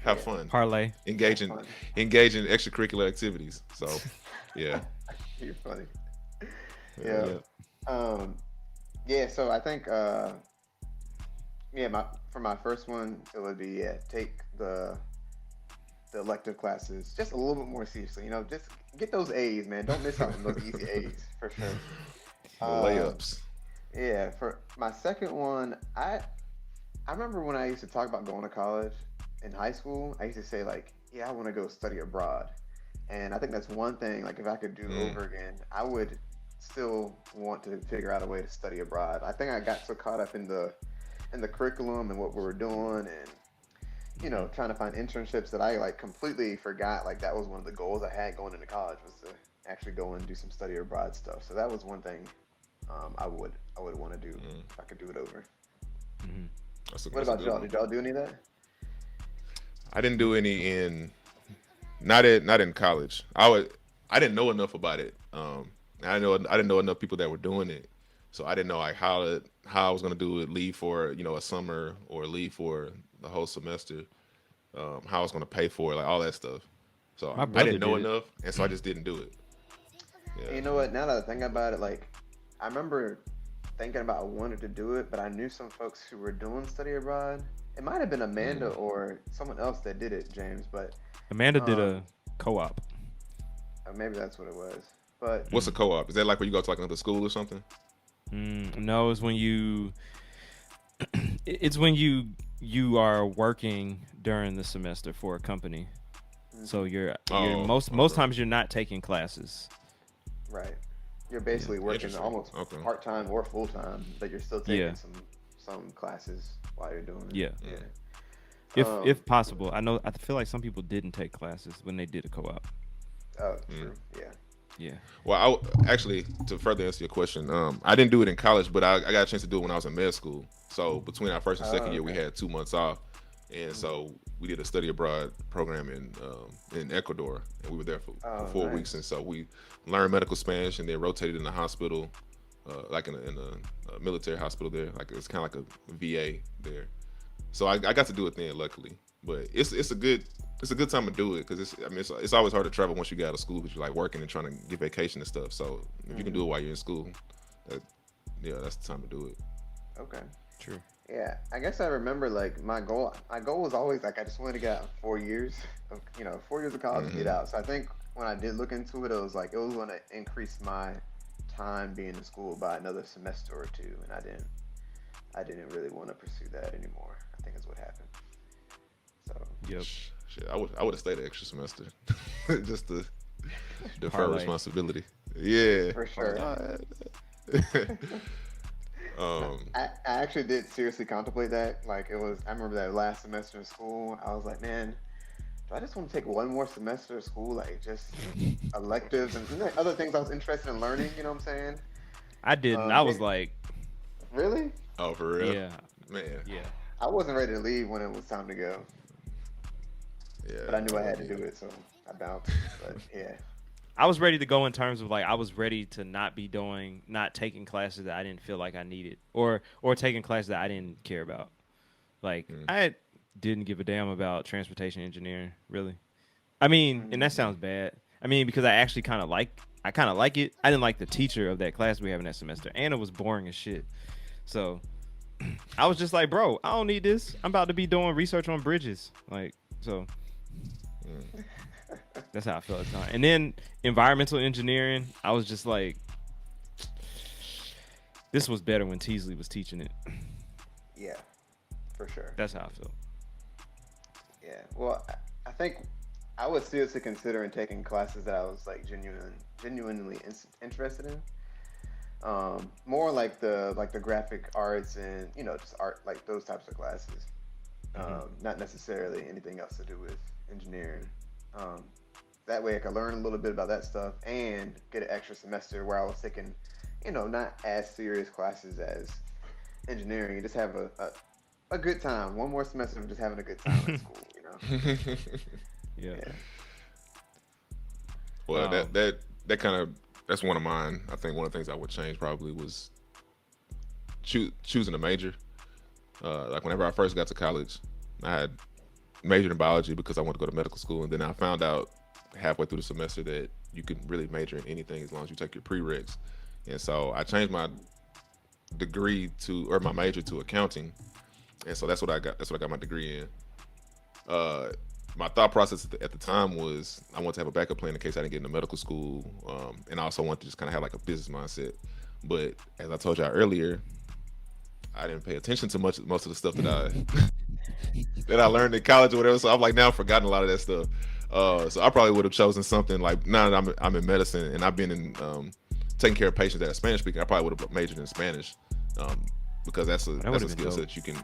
have fun, parlay, engage in extracurricular activities. So yeah. You're funny. So I think for my first one it would be take the elective classes just a little bit more seriously. Just get those A's, man. Don't miss out on those easy A's for sure. Layups. Yeah, for my second one, I remember when I used to talk about going to college in high school, I used to say like, I want to go study abroad. And I think that's one thing, like if I could do over again, I would still want to figure out a way to study abroad. I think I got so caught up in the curriculum and what we were doing and trying to find internships that I like completely forgot like that was one of the goals I had going into college was to actually go and do some study abroad stuff. So that was one thing I would want to do if I could do it over. What about y'all? Did y'all do any of that? I didn't do any not in college. I didn't know enough about it. I didn't know enough people that were doing it, so I didn't know like how I was gonna do it. Leave for a summer or leave for the whole semester. How I was gonna pay for it, like all that stuff. So I didn't know enough, and so I just didn't do it. Yeah. You know what? Now that I think about it, like I remember thinking about I wanted to do it, but I knew some folks who were doing study abroad. It might have been Amanda or someone else that did it, James. But Amanda did a co-op. Maybe that's what it was. But what's a co-op? Is that like when you go to like another school or something? No, it's when you are working during the semester for a company. So you're most times you're not taking classes. Right. You're basically working almost part-time or full-time, but you're still taking some classes while you're doing it. Yeah. If possible. I feel like some people didn't take classes when they did a co-op. Oh, true. Yeah. Well, to further answer your question, I didn't do it in college, but I got a chance to do it when I was in med school. So between our first and second year, we had 2 months off, And so we did a study abroad program in Ecuador, and we were there for 4 weeks. And so we learned medical Spanish, and then rotated in the hospital, like in a military hospital there. Like it's kind of like a VA there. So I got to do it then, luckily. But it's a good time to do it, because it's always hard to travel once you get out of school, because you're like working and trying to get vacation and stuff. So if you can do it while you're in school, that's the time to do it. Okay. True. Yeah, I guess I remember like my goal. My goal was always like I just wanted to get out in 4 years of 4 years of college to get out. So I think when I did look into it, it was like it was going to increase my time being in school by another semester or two, and I didn't really want to pursue that anymore. I think is what happened. So Yep. Shit, I would have stayed an extra semester just to defer Parlay. responsibility. Yeah, for sure. I actually did seriously contemplate that. Like I remember that last semester in school, I was like, man, do I just want to take one more semester of school, like just electives and other things I was interested in learning, you know what I'm saying? I didn't. I was like, really? Oh, for real? yeah, Man. yeah. I wasn't ready to leave when it was time to go, Yeah. but I knew I had to do it, so I bounced. But yeah. I was ready to go in terms of like I was ready to not taking classes that I didn't feel like I needed, or taking classes that I didn't care about. Like I didn't give a damn about transportation engineering, really. I mean, and that sounds bad. I mean, because I actually kind of like it. I didn't like the teacher of that class we were having that semester, and it was boring as shit. So I was just like, bro, I don't need this. I'm about to be doing research on bridges, like so. That's how I felt at the time. And then environmental engineering, I was just like, this was better when Teasley was teaching it. Yeah, for sure. That's how I felt. Yeah. Well, I think I was seriously considering taking classes that I was like genuinely interested in. More like the graphic arts and just art, like those types of classes. Not necessarily anything else to do with engineering. That way I could learn a little bit about that stuff and get an extra semester where I was taking, not as serious classes as engineering, and just have a good time. One more semester of just having a good time at school, Yeah. Well, that kind of, that's one of mine. I think one of the things I would change probably was choosing a major. Like whenever I first got to college, I had majored in biology because I wanted to go to medical school, and then I found out halfway through the semester that you can really major in anything as long as you take your prereqs. And so I changed my my major to accounting, and so that's what I got my degree in. My thought process at the time was I wanted to have a backup plan in case I didn't get into medical school, and I also wanted to just kind of have like a business mindset. But as I told y'all earlier, I didn't pay attention to most of the stuff that I learned in college or whatever. So I'm like, now I've forgotten a lot of that stuff. So I probably would have chosen something like, now that I'm in medicine and I've been in taking care of patients that are Spanish speaking, I probably would have majored in Spanish, because that's a skill set you can.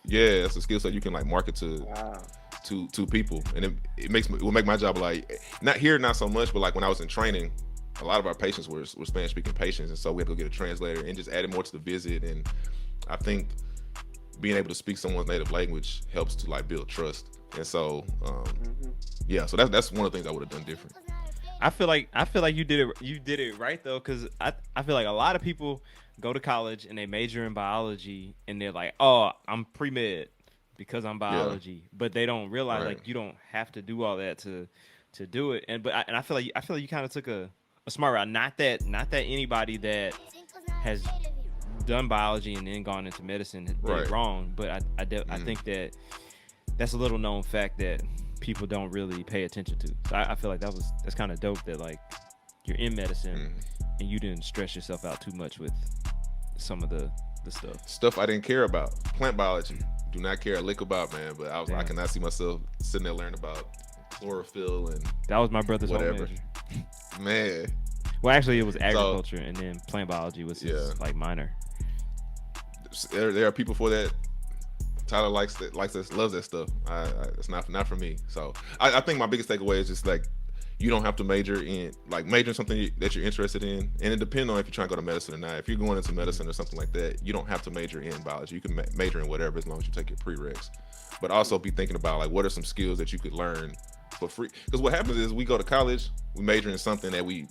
Yeah, that's a skill set you can like market to people, and it will make my job like not so much, but like when I was in training, a lot of our patients were Spanish speaking patients, and so we had to go get a translator and just added more to the visit. And I think being able to speak someone's native language helps to like build trust. And so yeah, so that's one of the things I would have done different. I feel like you did it right though, because I feel like a lot of people go to college and they major in biology and they're like, oh, I'm pre-med because I'm biology, but they don't realize like you don't have to do all that to do it. And I feel like you kind of took a smart route. Not that anybody that has done biology and then gone into medicine did it wrong, but I think that's a little known fact that people don't really pay attention to. So I feel like that's kind of dope that like you're in medicine and you didn't stress yourself out too much with some of the stuff I didn't care about. Plant biology, do not care a lick about, man. But I cannot see myself sitting there learning about chlorophyll and that was my brother's whatever. home major. Man. Well, actually, it was agriculture, and then plant biology was his like minor. There are people for that. Tyler likes that, loves that stuff. It's not for me. So I think my biggest takeaway is just like, you don't have to major in something that you're interested in, and it depends on if you're trying to go to medicine or not. If you're going into medicine or something like that, you don't have to major in biology. You can major in whatever as long as you take your prereqs. But also be thinking about like what are some skills that you could learn for free, because what happens is we go to college, we major in something that we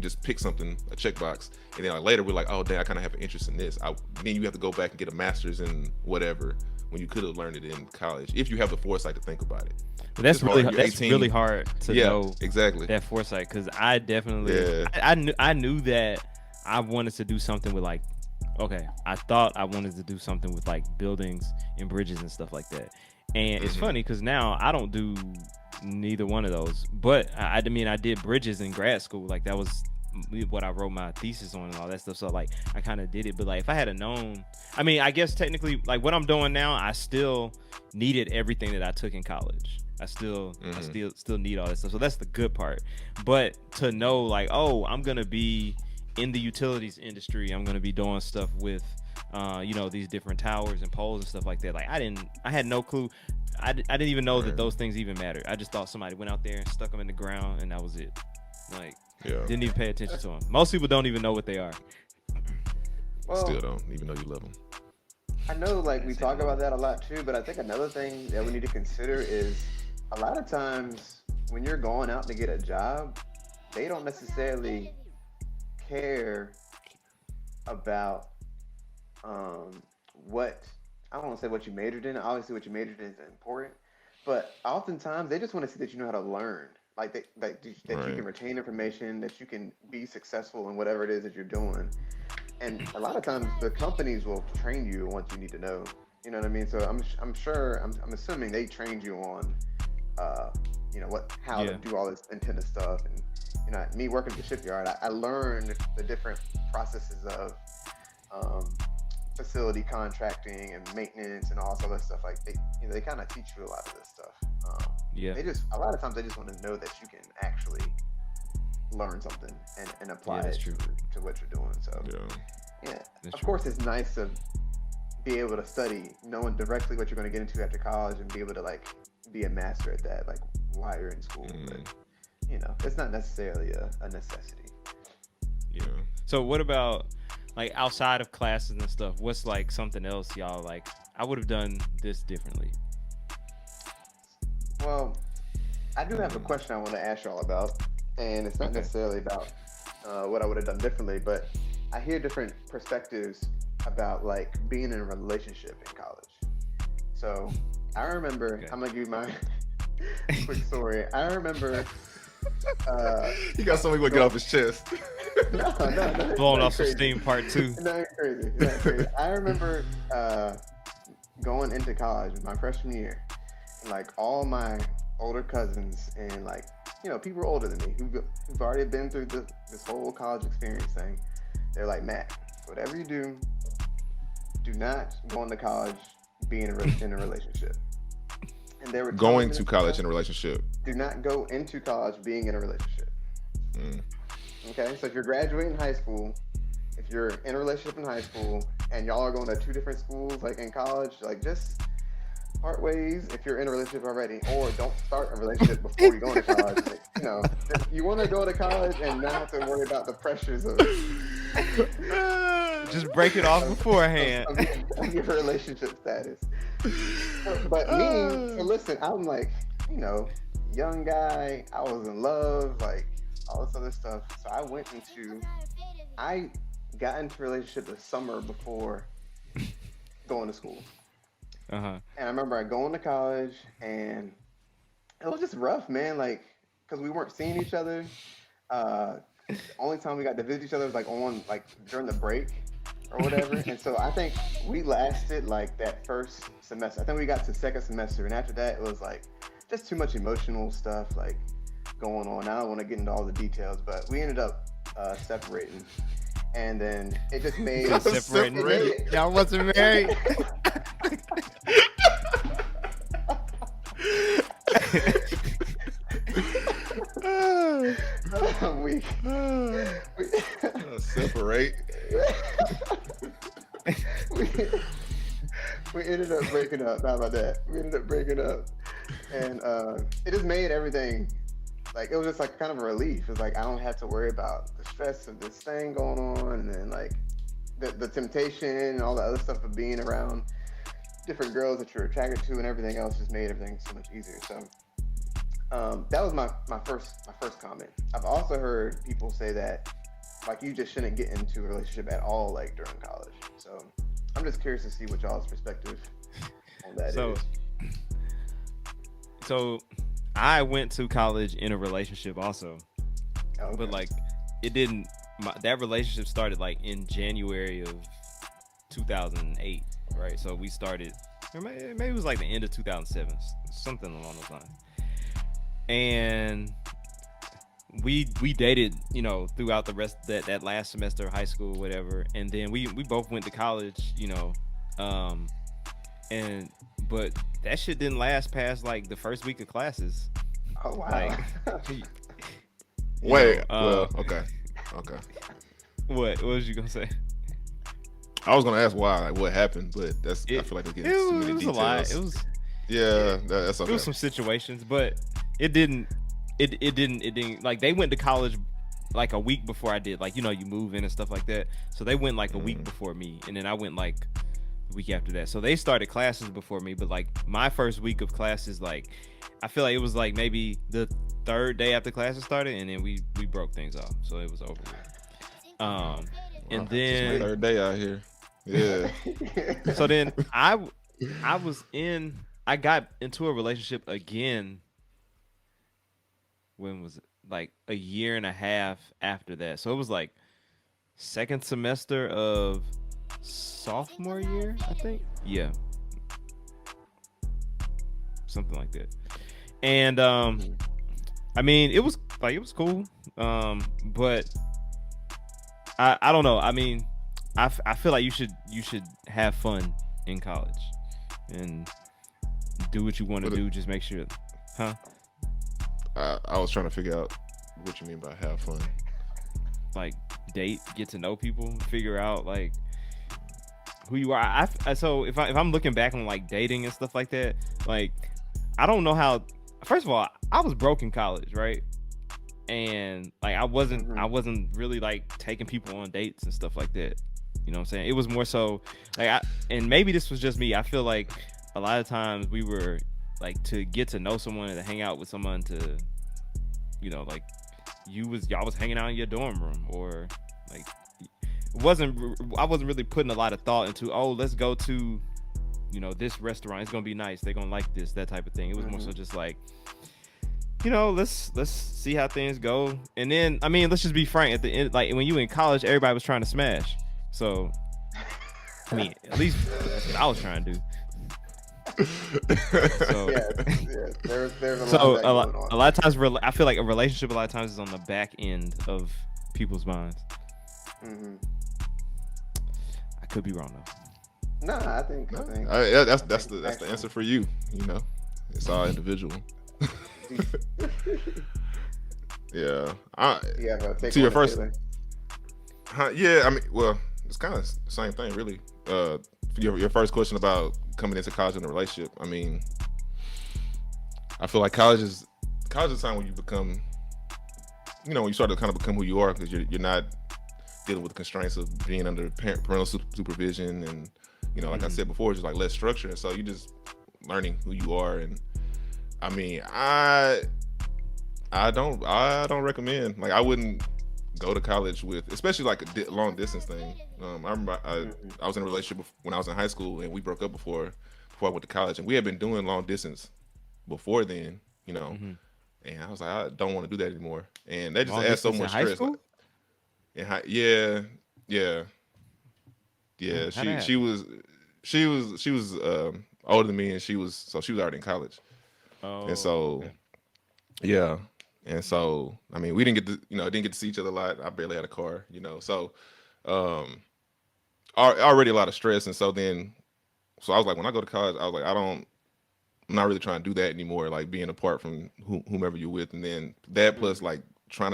just pick something, a checkbox, and then like later we're like, oh dang, I kind of have an interest in this. Then you have to go back and get a master's in whatever when you could have learned it in college if you have the foresight to think about it. But that's really hard to know exactly that foresight, because I definitely I knew that I wanted to do something with like, okay, I thought I wanted to do something with like buildings and bridges and stuff like that. And it's funny because now I don't do neither one of those, but I mean I did bridges in grad school. Like that was what I wrote my thesis on and all that stuff. So like I kind of did it, but like if I had known, I mean, I guess technically like what I'm doing now, I still needed everything that I took in college. I still need all that stuff. So that's the good part. But to know like, oh, I'm gonna be in the utilities industry, I'm gonna be doing stuff with these different towers and poles and stuff like that. Like I had no clue. I didn't even know that those things even mattered. I just thought somebody went out there and stuck them in the ground and that was it. Like, didn't even pay attention to them. Most people don't even know what they are. Well, still don't even know you love them. I know, like, we talk about that a lot too, but I think another thing that we need to consider is a lot of times when you're going out to get a job, they don't necessarily care about what, I don't want to say what you majored in. Obviously, what you majored in is important, but oftentimes they just want to see that you know how to learn, like that you can retain information, that you can be successful in whatever it is that you're doing. And a lot of times the companies will train you on what you need to know. You know what I mean? So I'm assuming they trained you on, how to do all this antenna stuff. And me working at the shipyard, I learned the different processes of facility contracting and maintenance and all this other stuff. Like they kind of teach you a lot of this stuff. They just a lot of times they just want to know that you can actually learn something and apply it to what you're doing. So of course it's nice to be able to study knowing directly what you're going to get into after college and be able to like be a master at that like while you're in school. But it's not necessarily a necessity. So what about like outside of classes and stuff, what's like something else y'all like, I would have done this differently? Well, I do have a question I want to ask y'all about, and it's not necessarily about what I would have done differently, but I hear different perspectives about like being in a relationship in college. So I remember, I'm gonna give you my quick story. I remember he got something to get off his chest. No, blowing off some steam part 2. Not crazy. I remember going into college my freshman year, and like all my older cousins and like people older than me who've already been through this whole college experience thing. They're like, Matt, whatever you do not go into college being in a relationship. And they were going to college in a relationship. Do not go into college being in a relationship. Okay, so if you're graduating high school, if you're in a relationship in high school, and y'all are going to 2 different schools, like in college, like just part ways if you're in a relationship already, or don't start a relationship before you go to college. Like, you want to go to college and not have to worry about the pressures of just break it off beforehand of your relationship status. But me, so listen, I'm like, young guy, I was in love, like all this other stuff. So I got into a relationship the summer before going to school. And I remember I going to college, and it was just rough, man. Like, because we weren't seeing each other. Only time we got to visit each other was like during the break or whatever. And so I think we lasted like that first semester. I think we got to second semester, and after that it was like just too much emotional stuff like going on. I don't want to get into all the details, but we ended up separating. And then it just made y'all wasn't married. we separate. we ended up breaking up. How about that? We ended up breaking up, and it just made everything like it was just like kind of a relief. It's like I don't have to worry about the stress of this thing going on, and then like the temptation and all the other stuff of being around different girls that you're attracted to and everything else just made everything so much easier. So that was my first comment. I've also heard people say that like you just shouldn't get into a relationship at all like during college. So I'm just curious to see what y'all's perspective on that So, is. so I went to college in a relationship also, Okay. but like it didn't. That relationship started like in January of 2008, right? So we started, or maybe it was like the end of 2007, something along those lines. And we dated, you know, throughout the rest that last semester of high school, whatever. And then we both went to college, you know, and but that shit didn't last past like the first week of classes. Oh wow. Like, Wait, know, okay. What was you gonna say? I was gonna ask why, like, what happened, but I feel like we're getting too many It was details. a lot. It was That's okay. It was some situations, but it didn't like they went to college like a week before I did. Like, you know, you move in and stuff like that. So they went like a week before me, and then I went like the week after that. So they started classes before me, but like my first week of classes, like I feel like it was like maybe the third day after classes started, and then we broke things off. So it was over with. And Wow, then it's my third day out here. Yeah. so then I got into a relationship again. When was it? Like a year and a half after that. So it was like second semester of sophomore year, I think. Yeah. Something like that. And I mean, it was cool. But I don't know. I mean, I feel like you should have fun in college and do what you want to do. Just make sure, huh? I was trying to figure out what you mean by have fun. Like date, get to know people, figure out like who you are. So if I'm looking back on like dating and stuff like that, like I don't know how. First of all, I was broke in college, right? And like I wasn't really like taking people on dates and stuff like that. You know what I'm saying? It was more so like and maybe this was just me. I feel like a lot of times we were like to get to know someone and to hang out with someone to, you know, like y'all was hanging out in your dorm room, or like I wasn't really putting a lot of thought into, oh, let's go to, you know, this restaurant, it's gonna be nice, they're gonna like this, that type of thing. It was more so just like, you know, let's see how things go. And then I mean, let's just be frank, at the end, like when you in college, everybody was trying to smash. So I mean, at least that's what I was trying to do. So there's a lot of times I feel like a relationship a lot of times is on the back end of people's minds. I could be wrong though. No, I think that's the answer for you. You know, it's all individual. Yeah. To your first. Yeah, I mean, well, it's kind of the same thing, really. Your first question about coming into college in a relationship. I mean, I feel like college is the time when you become, you know, when you start to kind of become who you are, because you're not dealing with the constraints of being under parental supervision, and you know, like I said before, just like less structure, and so you just learning who you are. And I mean, I don't recommend, like, I wouldn't go to college with, especially like a long distance thing. I remember I was in a relationship when I was in high school, and we broke up before I went to college, and we had been doing long distance before then, you know. And I was like, I don't want to do that anymore. And they just add so much stress. Like, yeah. She was older than me, and she was already in college. And so, okay. Yeah. And so, I mean, we didn't get to see each other a lot. I barely had a car, you know. So, already a lot of stress. And so I was like, when I go to college, I was like, I'm not really trying to do that anymore. Like being apart from whomever you're with. And then that plus like trying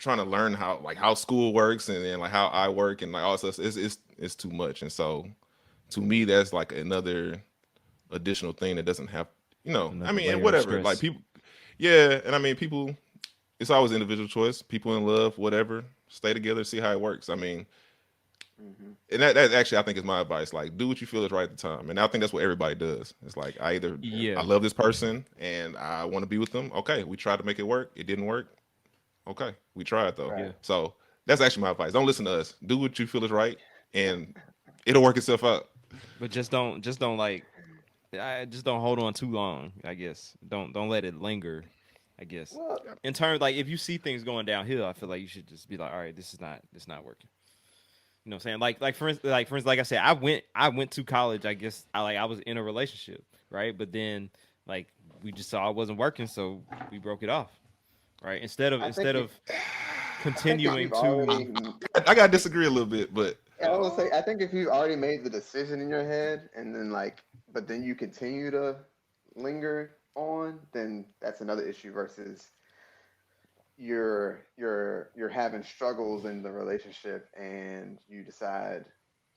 to learn how school works, and then like how I work, and like all this stuff, it's too much. And so to me, that's like another additional thing that doesn't have, you know, I mean, and whatever, like people, Yeah, and I mean, people. It's always individual choice. People in love, whatever, stay together, see how it works. I mean, Hmm. and that actually I think is my advice. Like, do what you feel is right at the time, and I think that's what everybody does. It's like I Yeah. love this person and I want to be with them. Okay, we tried to make it work. It didn't work. Okay, we tried though. Right. Yeah. So that's actually my advice. Don't listen to us. Do what you feel is right, and it'll work itself out. But just don't like I just don't hold on too long, I guess. Don't let it linger, I guess. Well, In terms like if you see things going downhill, I feel like you should just be like, all right, this is not working. You know what I'm saying? Like for instance, like I said, I went to college, I guess I was in a relationship, right? But then like we just saw it wasn't working, so we broke it off. Right? Instead of I think instead if of I think if continuing you've to already, I gotta disagree a little bit, but I was gonna say, I think if you've already made the decision in your head, and then like, but then you continue to linger on, then that's another issue. Versus you're having struggles in the relationship, and you decide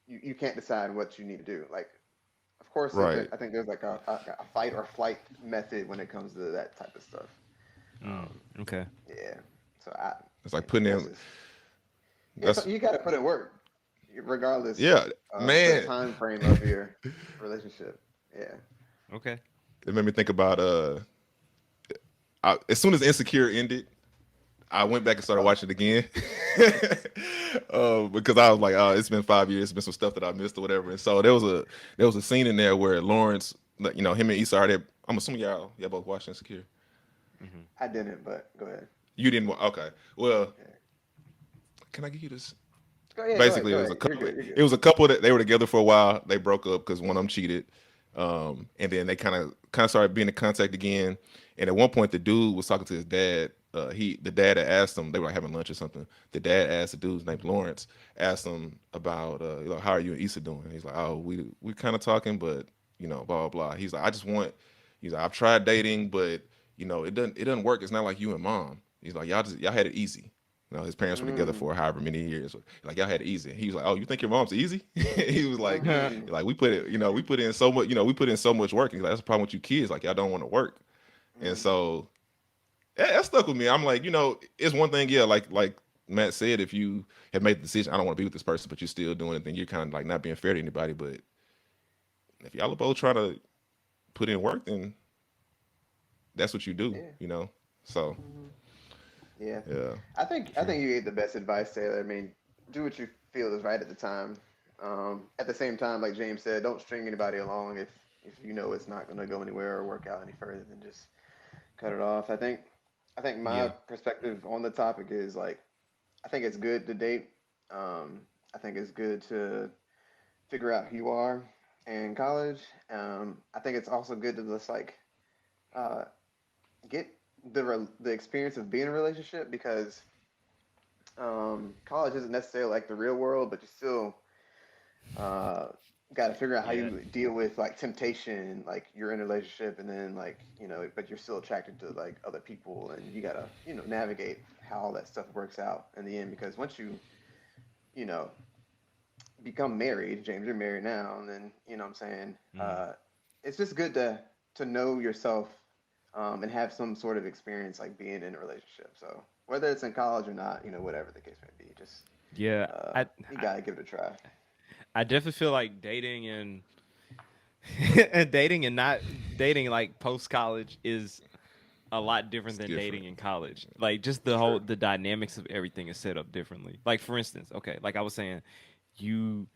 you can't decide what you need to do. Like, of course, right. I think there's like a fight or flight method when it comes to that type of stuff. mm, okay. Yeah. So I, It's like putting that's in. just yeah. So That's you got to put in work, regardless yeah, of the man. time frame of your relationship. Yeah. Okay. It made me think about as soon as Insecure ended, I went back and started Oh, watching it again. Because I was like, oh, it's been 5 years. It's been some stuff that I missed or whatever. And so there was a scene in there where Lawrence, like, him and Issa already. I'm assuming y'all both watched Insecure. Hmm. I didn't, but go ahead. You didn't. Okay. Well, Yeah. can I give you this? Go yeah, go ahead. Basically, Go it was a ahead. You're couple. good. You're It good. was a couple that they were together for a while. They broke up because one of them cheated, and then they kind of started being in contact again. And at one point, the dude was talking to his dad. The dad had asked him. They were like having lunch or something. The dad asked the dude's named Lawrence. Asked him about how are you and Issa doing? And he's like, oh, we kind of talking, but blah blah blah. He's like, I just want. He's like, I've tried dating, but it doesn't work. It's not like you and mom. He's like, y'all had it easy. His parents were together Mm, for however many years. Like, y'all had it easy. He was like, "Oh, you think your mom's easy?" He was mm, like we put it, we put in so much, we put in so much work. He's like, that's the problem with you kids. Like, y'all don't want to work, and mm. so that stuck with me. I'm like, it's one thing, yeah, like Matt said, if you have made the decision, I don't want to be with this person, but you're still doing it, then you're kind of like not being fair to anybody. But if y'all are both trying to put in work, then that's what you do, Yeah. So Hmm. Yeah. yeah, I think you gave the best advice, Taylor. I mean, do what you feel is right at the time. At the same time, like James said, don't string anybody along if you know it's not going to go anywhere or work out any further. Then just cut it off. I think my Yeah. perspective on the topic is like I think it's good to date. I think it's good to figure out who you are in college. I think it's also good to just like uh, get the experience of being in a relationship because college isn't necessarily like the real world, but you still uh, got to figure out how Yeah. you deal with like temptation, like you're in a relationship and then like but you're still attracted to like other people, and you gotta navigate how all that stuff works out in the end. Because once you know become married, James, you're married now, and then what I'm saying, Mm. it's just good to know yourself and have some sort of experience like being in a relationship. So whether it's in college or not, whatever the case may be, just Yeah. I, you I gotta give it a try. I definitely feel like dating and and dating and not dating like post college is a lot different it's than different. dating in college. Like just For sure. the dynamics of everything is set up differently. Like for instance, okay, like I was saying, you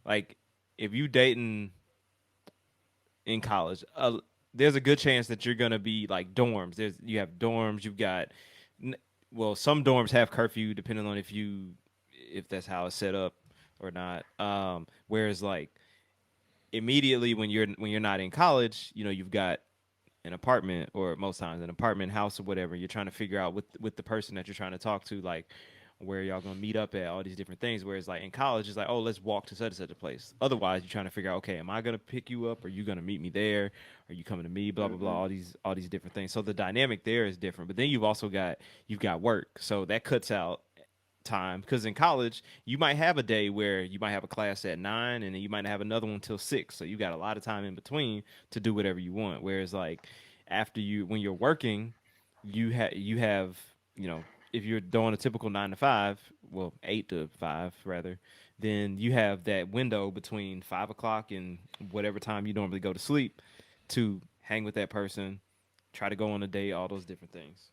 like if you dating in college, there's a good chance that you're gonna be like dorms. You have dorms. You've got n- well, some dorms have curfew depending on if that's how it's set up or not. Whereas like immediately when you're not in college, you've got an apartment or most times an apartment house or whatever. You're trying to figure out with the person that you're trying to talk to, like where y'all gonna meet up at, all these different things. Whereas like in college, it's like, oh, let's walk to such and such a place. Otherwise, you're trying to figure out, okay, am I gonna pick you up? Are you gonna meet me there? Are you coming to me? Blah blah blah. Hmm. All these different things. So the dynamic there is different. But then you've got work, so that cuts out time because in college you might have a day where you might have a class at 9 and then you might have another one till 6, so you got a lot of time in between to do whatever you want. Whereas like after you when you're working, you have if you're doing a typical 9 to 5, well 8 to 5 rather, then you have that window between 5 o'clock and whatever time you normally go to sleep to hang with that person, try to go on a date, all those different things.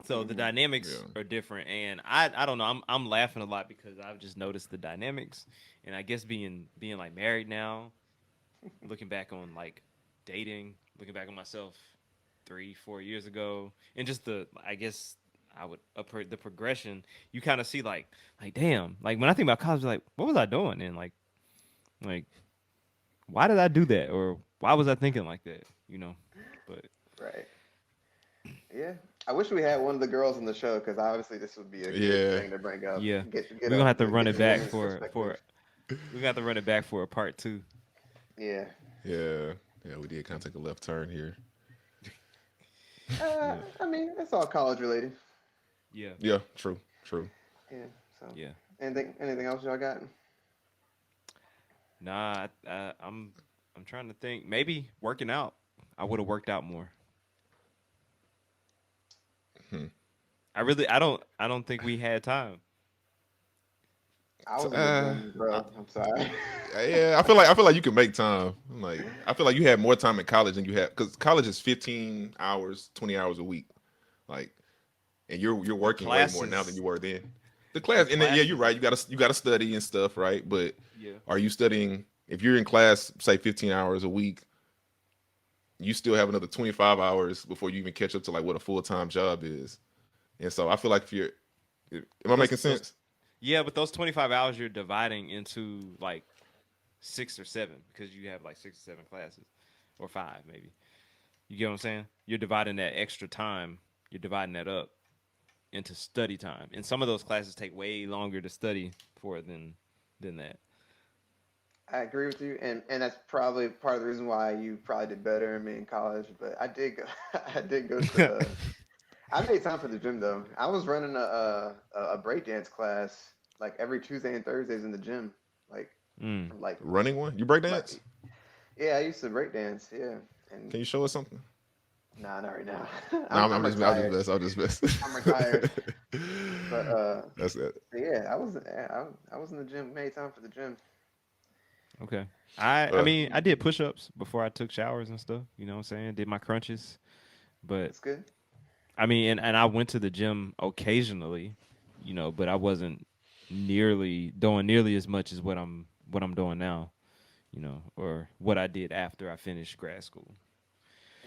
So the dynamics Yeah. are different, and I don't know. I'm laughing a lot because I've just noticed the dynamics, and I guess being like married now, looking back on like dating, looking back on myself 3 4 years ago, and just the I guess I would the progression. You kind of see like damn, like when I think about college, like what was I doing, and like why did I do that, or why was I thinking like that, But Right. Yeah. I wish we had one of the girls on the show because obviously this would be a good Yeah. thing to bring up. yeah, Get we're gonna have to run get it the back women's for perspective. we got to run it back for a part two. Yeah. Yeah. Yeah. We did kind of take a left turn here. Yeah, I mean, it's all college related. yeah, Yeah. True. True. Yeah. So, yeah. anything else y'all got? Nah, I'm trying to think. Maybe working out. I would have worked out more. Hmm. I don't think we had time. I So, was in the gym, I, bro. I'm sorry. yeah, I feel like you can make time. Like I feel like you had more time in college than you had because college is 15 hours, 20 hours a week. Like, and you're The working way more now than classes, you were then. The the class, and then, yeah, you're classes. right. You gotta study and stuff, right? But Yeah. are you studying? If you're in class, say 15 hours a week, you still have another 25 hours before you even catch up to like what a full time job is. And so I feel like if you're, am I But those making those sense? yeah, but those 25 hours you're dividing into like 6 or 7 because you have like 6 or 7 classes or 5 maybe. You get what I'm saying? You're dividing that extra time. You're dividing that up into study time, and some of those classes take way longer to study for than that. I agree with you, and that's probably part of the reason why you probably did better than me in college. But I did go, I did go to. I made time for the gym though. I was running a breakdance class like every Tuesday and Thursdays in the gym, like mm. from like Running one? You break dance? like yeah. I used to breakdance, yeah, and Can you show us something? nah, not right now. No, I'm, I'm I'm just, I'm just retired. messing. I'm just messing. I'm retired, but That's it. yeah, I was in the gym. Made time for the gym. Okay. I Uh, mean I did push-ups before I took showers and stuff. You know what I'm saying? Did my crunches, but That's good. I mean, and I went to the gym occasionally, but I wasn't nearly doing nearly as much as what I'm doing now, or what I did after I finished grad school.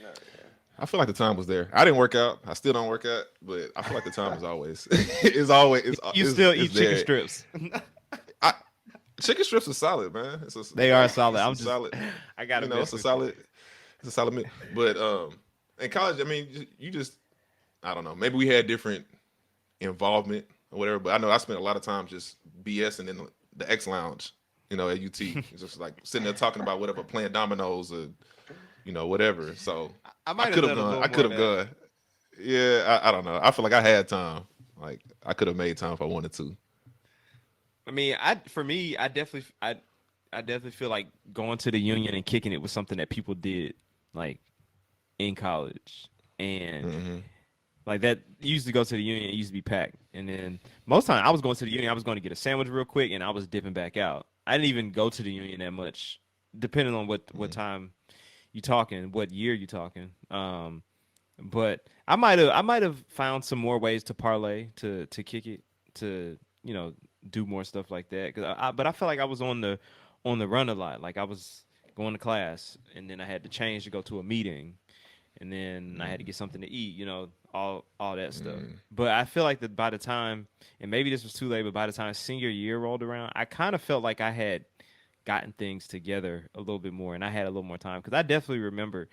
No, yeah. I feel like the time was there. I didn't work out. I still don't work out, but I feel like the time is always, is always, You still is eat chicken there. strips. I, chicken strips are solid, man. They are solid. It's I'm a just solid. I gotta It's mess a with you. solid. It's a solid meal. But in college, I mean, you just, I don't know. Maybe we had different involvement or whatever. But I know I spent a lot of time just BSing in the X Lounge, at UT. It's just like sitting there talking about whatever, playing dominoes or whatever. So I I might have could have done a gone. little I more could of have that. gone. Yeah, I don't know. I feel like I had time. Like I could have made time if I wanted to. I mean, for me, I definitely feel like going to the union and kicking it was something that people did like in college, and Hmm. like that you used to go to the union, it used to be packed. And then most time I was going to the union, I was going to get a sandwich real quick and I was dipping back out. I didn't even go to the union that much, depending on what time you talking, what year you talking. But I might have found some more ways to parlay to kick it to do more stuff like that. But I felt like I was on the run a lot. Like I was going to class and then I had to change to go to a meeting and then I had to get something to eat, all that stuff. But I feel like that by the time, and maybe this was too late, but by the time senior year rolled around, I kind of felt like I had gotten things together a little bit more, and I had a little more time because I definitely remember,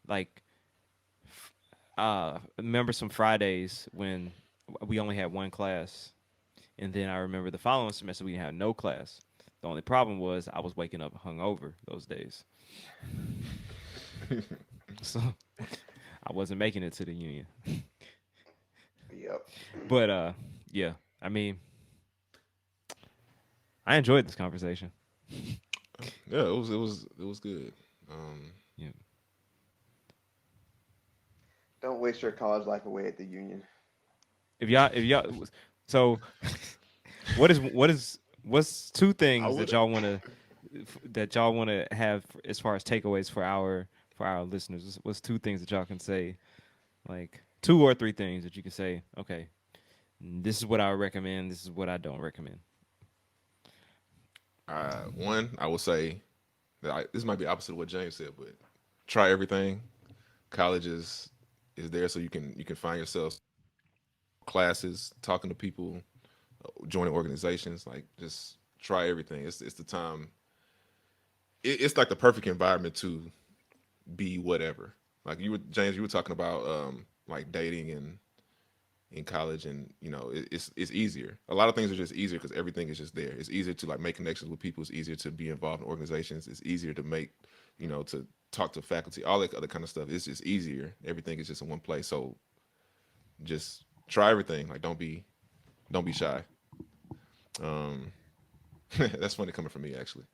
like, remember some Fridays when we only had one class, and then I remember the following semester we had no class. The only problem was I was waking up hungover those days, so I wasn't making it to the union. Yep. But yeah. I mean, I enjoyed this conversation. Yeah, it was good. Um, Yeah. Don't waste your college life away at the union. If y'all, so what's two I things would. that y'all want to have as far as takeaways for our listeners? What's two things that y'all can say, like two or three things that you can say? Okay, this is what I recommend. This is what I don't recommend. One, I would say that this might be opposite of what James said, but try everything. College is there so you can find yourself classes, talking to people, joining organizations. Like just try everything. It's the time. It's like the perfect environment to be whatever. Like you were James, you were talking about like dating and in college, and it's easier. A lot of things are just easier because everything is just there. It's easier to like make connections with people. It's easier to be involved in organizations. It's easier to make to talk to faculty, all that other kind of stuff. It's just easier. Everything is just in one place. So just try everything. Like don't be shy. Um, that's funny coming from me actually.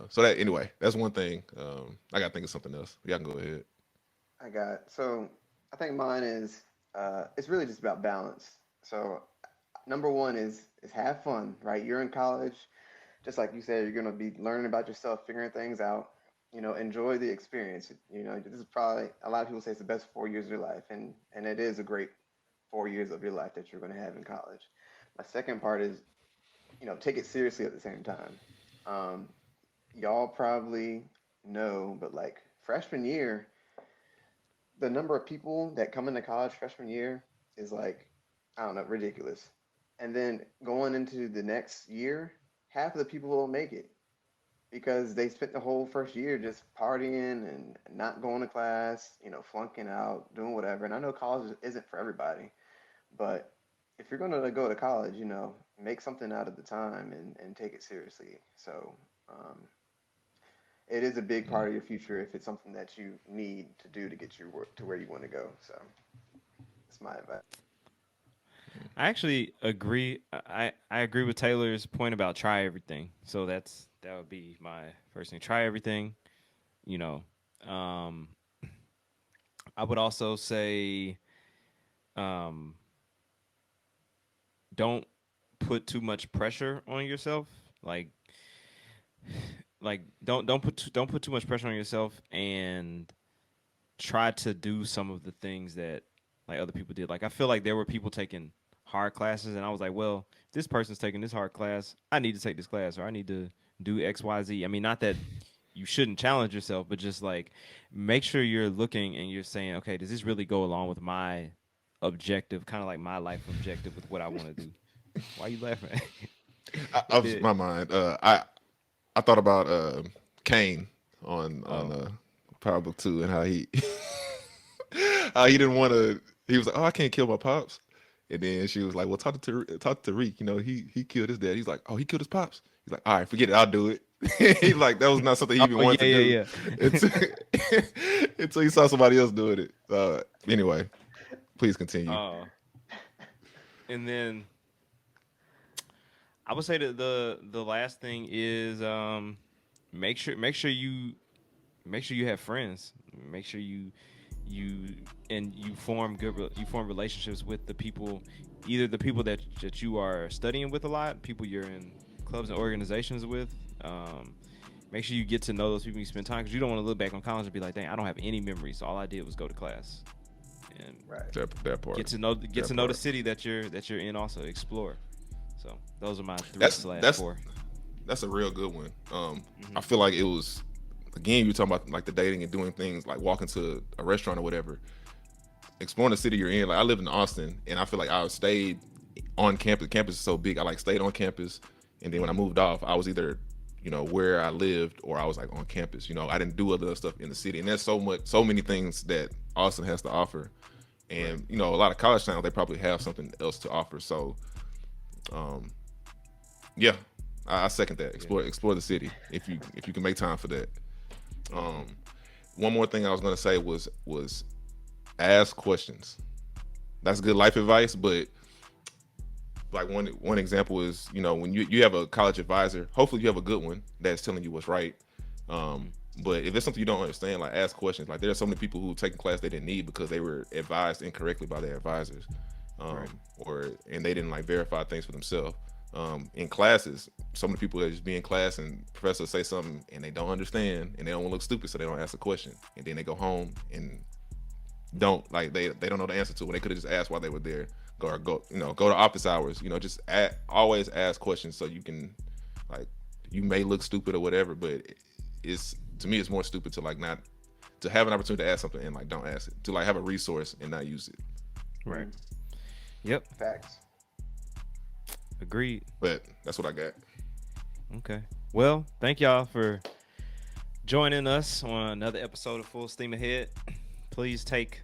So that anyway, that's one thing. I gotta think of something else. Y'all can go ahead. So I think mine is it's really just about balance. So number one is have fun, right? You're in college, just like you said, you're gonna be learning about yourself, figuring things out. Enjoy the experience. This is probably a lot of people say it's the best 4 years of your life, and it is a great 4 years of your life that you're gonna have in college. My second part is, take it seriously at the same time. Um, y'all probably know, but like freshman year, the number of people that come into college freshman year is like, I don't know, ridiculous. And then going into the next year, half of the people will make it because they spent the whole first year just partying and not going to class, flunking out, doing whatever. And I know college isn't for everybody, but if you're going to go to college, make something out of the time and take it seriously. So um, it is a big part of your future if it's something that you need to do to get you to where you want to go. So that's my advice. I actually agree. I agree with Taylor's point about try everything. So that would be my first thing. Try everything. You know, um, I would also say um, don't put too much pressure on yourself. Like don't put too much pressure on yourself, and try to do some of the things that like other people did. Like I feel like there were people taking hard classes, and I was like, well, if this person's taking this hard class, I need to take this class, or I need to do X, Y, Z. I mean, not that you shouldn't challenge yourself, but just like make sure you're looking and you're saying, okay, does this really go along with my objective, kind of like my life objective with what I want to do? Why are you laughing? I It was did. my mind. I thought about Kane on Oh, Power Book Two and how he how he didn't want to. He was like, "Oh, I can't kill my pops," and then she was like, "Well, talk to Tariq. He killed his dad." He's like, "Oh, he killed his pops." He's like, "All right, forget it. I'll do it." He like that was not something he even oh wanted yeah, to do yeah, until, until he saw somebody else doing it. Anyway, please yeah. continue. And then I would say that the last thing is make sure make sure you have friends. Make sure you and you form relationships with the people, either the people that you are studying with a lot, people you're in clubs and organizations with. Make sure you get to know those people you spend time, because you don't want to look back on college and be like, dang, I don't have any memories. All I did was go to class and Right. That part. get That to know the part. city that you're in. Also explore. So those are my three That's slash that's four. that's a real good one. I Mm-hmm. feel like it was again you talking about like the dating and doing things like walking to a restaurant or whatever, exploring the city you're in. Like I lived in Austin, and I feel like I stayed on campus. Campus is so big. I like stayed on campus, and then when I moved off, I was either where I lived or I was like on campus. I didn't do other stuff in the city, and there's so many things that Austin has to offer. Right. And a lot of college towns they probably have something else to offer. So um, yeah, I second that. Yeah. Explore the city if you can make time for that. Mm-hmm. Um, one more thing I was gonna say was ask questions. That's good life advice, but like one example is when you have a college advisor. Hopefully you have a good one that's telling you what's right. But if there's something you don't understand, like ask questions. Like there are so many people who take a class they didn't need because they were advised incorrectly by their advisors, Right. and they didn't like verify things for themselves. In classes, so many people that just be in class and professors say something and they don't understand and they don't want to look stupid, so they don't ask a question, and then they go home and don't like they don't know the answer to it. They could have just asked while they were there. Go to office hours. Just always ask questions so you can like you may look stupid or whatever, but it's to me it's more stupid to like not to have an opportunity to ask something and like don't ask it, to like have a resource and not use it. Right. Yep. Facts. Agreed. But that's what I got. Okay. Well, thank y'all for joining us on another episode of Full Steam Ahead. Please take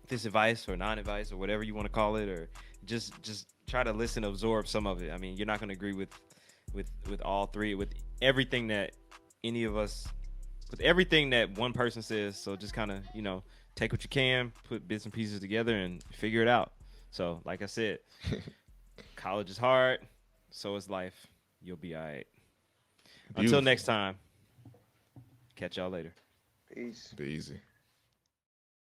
this advice or non-advice or whatever you want to call it, or just try to listen, absorb some of it. I mean, you're not going to agree with all three, with everything that any of us, with everything that one person says. So just kind of, take what you can, put bits and pieces together and figure it out. So like I said, college is hard. So is life. You'll be all right. Until next time, catch y'all later. Peace. Be easy.